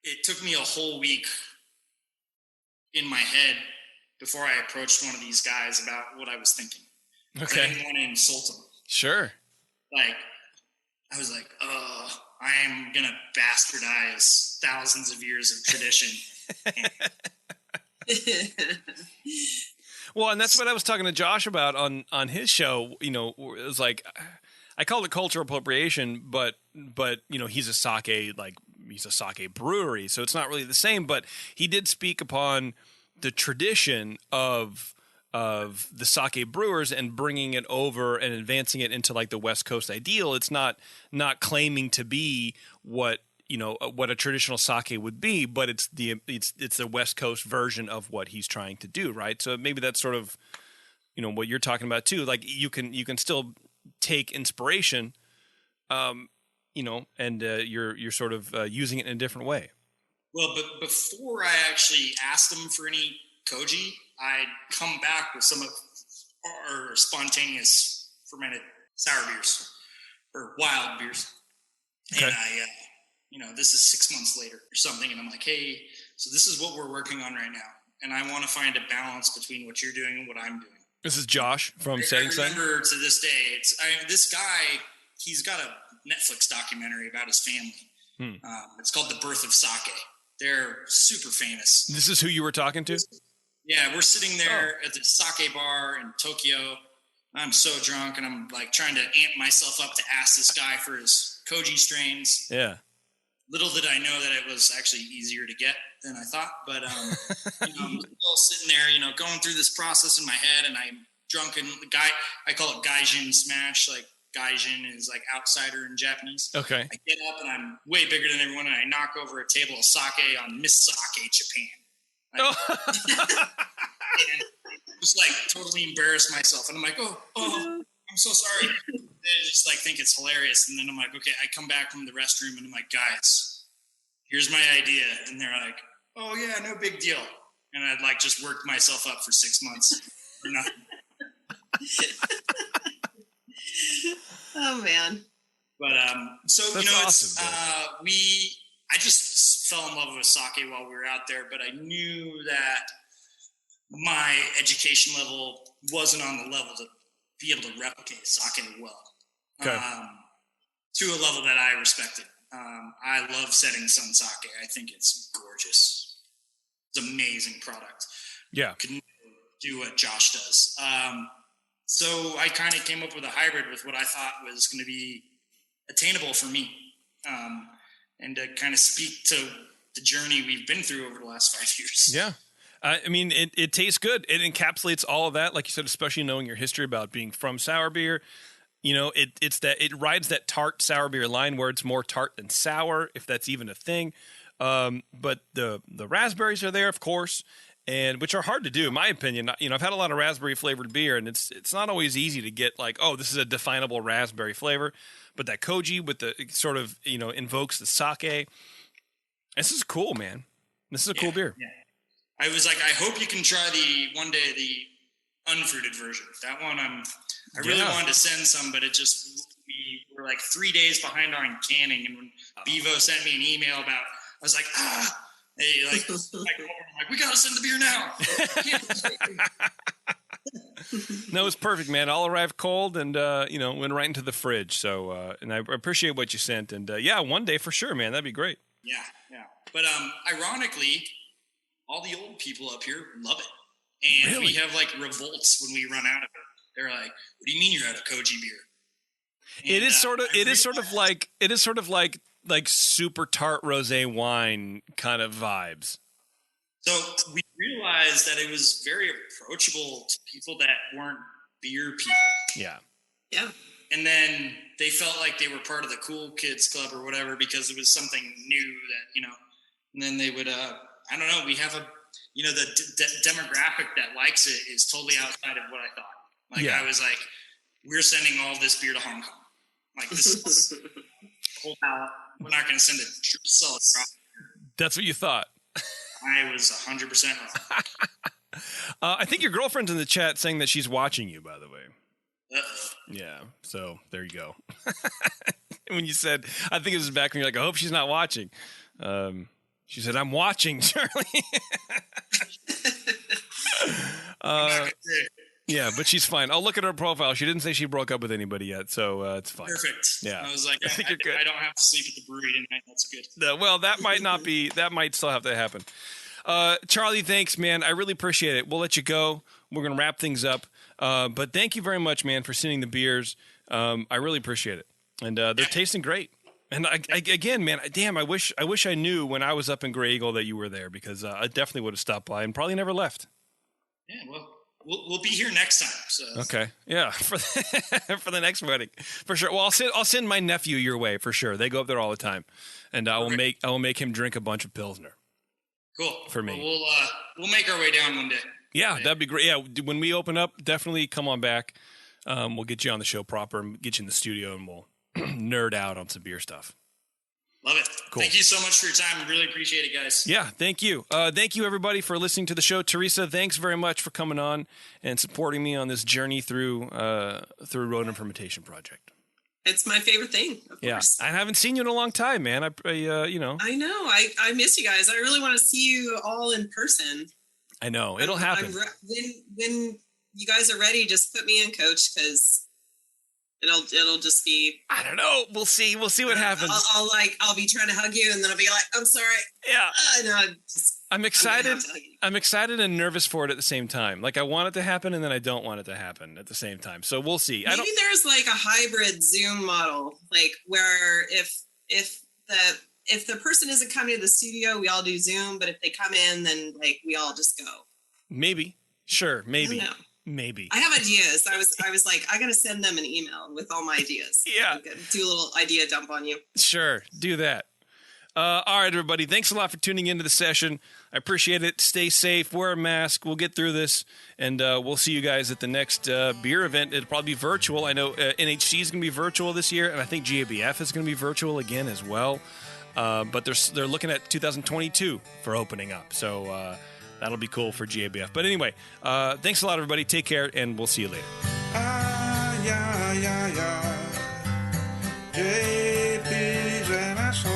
It took me a whole week in my head before I approached one of these guys about what I was thinking. Okay. I didn't want to insult him. Sure. Like, I was like, I am going to bastardize thousands of years of tradition. Well, and that's what I was talking to Josh about on his show. You know, it was like, I call it cultural appropriation, but you know, he's a sake brewery, so it's not really the same. But he did speak upon the tradition of the sake brewers and bringing it over and advancing it into like the West Coast ideal. It's not claiming to be what a traditional sake would be, but it's the West Coast version of what he's trying to do, right? So maybe that's sort of, you know, what you're talking about too. Like you can still take inspiration, you know, and you're sort of using it in a different way. Well, but before I actually asked them for any koji, I'd come back with some of our spontaneous fermented sour beers or wild beers. Okay. And this is 6 months later or something. And I'm like, hey, so this is what we're working on right now. And I want to find a balance between what you're doing and what I'm doing. This is Josh from Setting Sun. I remember to this day, this guy, he's got a Netflix documentary about his family. It's called The Birth of Sake. They're super famous. This is who you were talking to? Yeah, we're sitting there at the sake bar in Tokyo. I'm so drunk, and I'm like trying to amp myself up to ask this guy for his koji strains. Yeah. Little did I know that it was actually easier to get than I thought. But I'm still sitting there, going through this process in my head, and I'm drunk. And the guy, I call it gaijin smash. Like gaijin is like outsider in Japanese. Okay. I get up, and I'm way bigger than everyone, and I knock over a table of sake on Miss Sake Japan. And just like totally embarrass myself, and I'm like, oh, I'm so sorry. I just like think it's hilarious, and then I'm like, okay. I come back from the restroom, and I'm like, guys, here's my idea, and they're like, oh yeah, no big deal. And I'd like just worked myself up for 6 months for nothing. Oh man. But so that's it's awesome, I just fell in love with sake while we were out there, but I knew that my education level wasn't on the level to be able to replicate sake well. Okay. To a level that I respected. I love Setting Sun sake. I think it's gorgeous. It's an amazing product. Yeah. Couldn't do what Josh does. So I kind of came up with a hybrid with what I thought was going to be attainable for me. And to kind of speak to the journey we've been through over the last 5 years. Yeah. I mean, it tastes good. It encapsulates all of that, like you said, especially knowing your history about being from sour beer. You know, it rides that tart sour beer line where it's more tart than sour, if that's even a thing. But the raspberries are there, of course, and which are hard to do, in my opinion. You know, I've had a lot of raspberry flavored beer, and it's not always easy to get like, oh, this is a definable raspberry flavor. But that koji with the sort of, you know, invokes the sake. This is cool, man. This is a cool beer. Yeah. I was like, I hope you can try one day the unfruited version. That one I really wanted to send some, but we were like 3 days behind on canning, and when Bevo sent me an email about, I was like, hey, like, we gotta send the beer now. No, it's perfect, man. All arrived cold and, you know, went right into the fridge. So, and I appreciate what you sent. And, yeah, one day for sure, man. That'd be great. Yeah. But, ironically, all the old people up here love it. And we have like revolts when we run out of it. They're like, what do you mean you're out of koji beer? And, it is sort of like super tart rosé wine kind of vibes. So we realized that it was very approachable to people that weren't beer people. Yeah. Yeah. And then they felt like they were part of the cool kids club or whatever because it was something new that, you know, and then they would, I don't know, we have you know, the demographic that likes it is totally outside of what I thought. Like, I was like, we're sending all this beer to Hong Kong. Like, this is whole pallet. We're not going to send it. Sell it. That's what you thought. I was 100% wrong. I think your girlfriend's in the chat saying that she's watching you, by the way. Uh-oh. Yeah, so there you go. When you said, I think it was back when you're like, I hope she's not watching. She said, I'm watching, Charlie. Yeah, but she's fine. I'll look at her profile. She didn't say she broke up with anybody yet, so it's fine. Perfect. Yeah. I was like, I think you're good. I don't have to sleep at the brewery tonight. That's good. Well, that might not be. That might still have to happen. Charlie, thanks, man. I really appreciate it. We'll let you go. We're going to wrap things up. But thank you very much, man, for sending the beers. I really appreciate it. And they're tasting great. And again, man, I wish I knew when I was up in Grey Eagle that you were there, because I definitely would have stopped by and probably never left. Yeah, well, we'll be here next time. So. Okay, yeah, for the next wedding, for sure. Well, I'll send my nephew your way for sure. They go up there all the time, and I will make him drink a bunch of Pilsner. Cool. For me, well, we'll make our way down one day. Yeah, that'd be great. Yeah, when we open up, definitely come on back. We'll get you on the show proper and get you in the studio, and we'll nerd out on some beer stuff. Love it. Cool. Thank you so much for your time. I really appreciate it, guys. Yeah, thank you. Thank you, everybody, for listening to the show. Teresa, thanks very much for coming on and supporting me on this journey through Ronin Fermentation Project. It's my favorite thing, of course. I haven't seen you in a long time, man. You know. I know. I miss you guys. I really want to see you all in person. I know. It'll happen. When you guys are ready, just put me in, Coach, because it'll just be. I don't know. We'll see. We'll see what happens. I'll be trying to hug you, and then I'll be like, I'm sorry. Yeah. No, I'm excited. I'm excited and nervous for it at the same time. Like, I want it to happen, and then I don't want it to happen at the same time. So we'll see. Maybe there's like a hybrid Zoom model, like where if the person isn't coming to the studio, we all do Zoom. But if they come in, then like we all just go. Maybe. Sure. Maybe. I don't know. Maybe. I have ideas. I was like, I gotta send them an email with all my ideas. Yeah. Do a little idea dump on you. Sure. Do that. All right, everybody. Thanks a lot for tuning into the session. I appreciate it. Stay safe. Wear a mask. We'll get through this. And we'll see you guys at the next beer event. It'll probably be virtual. I know NHC is going to be virtual this year. And I think GABF is going to be virtual again as well. But they're looking at 2022 for opening up. So that'll be cool for GABF. But anyway, thanks a lot, everybody. Take care, and we'll see you later. JP's an asshole.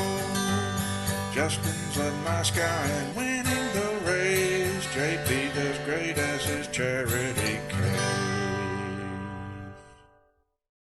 Justin's a nice guy and winning the race. JP does great as his charity.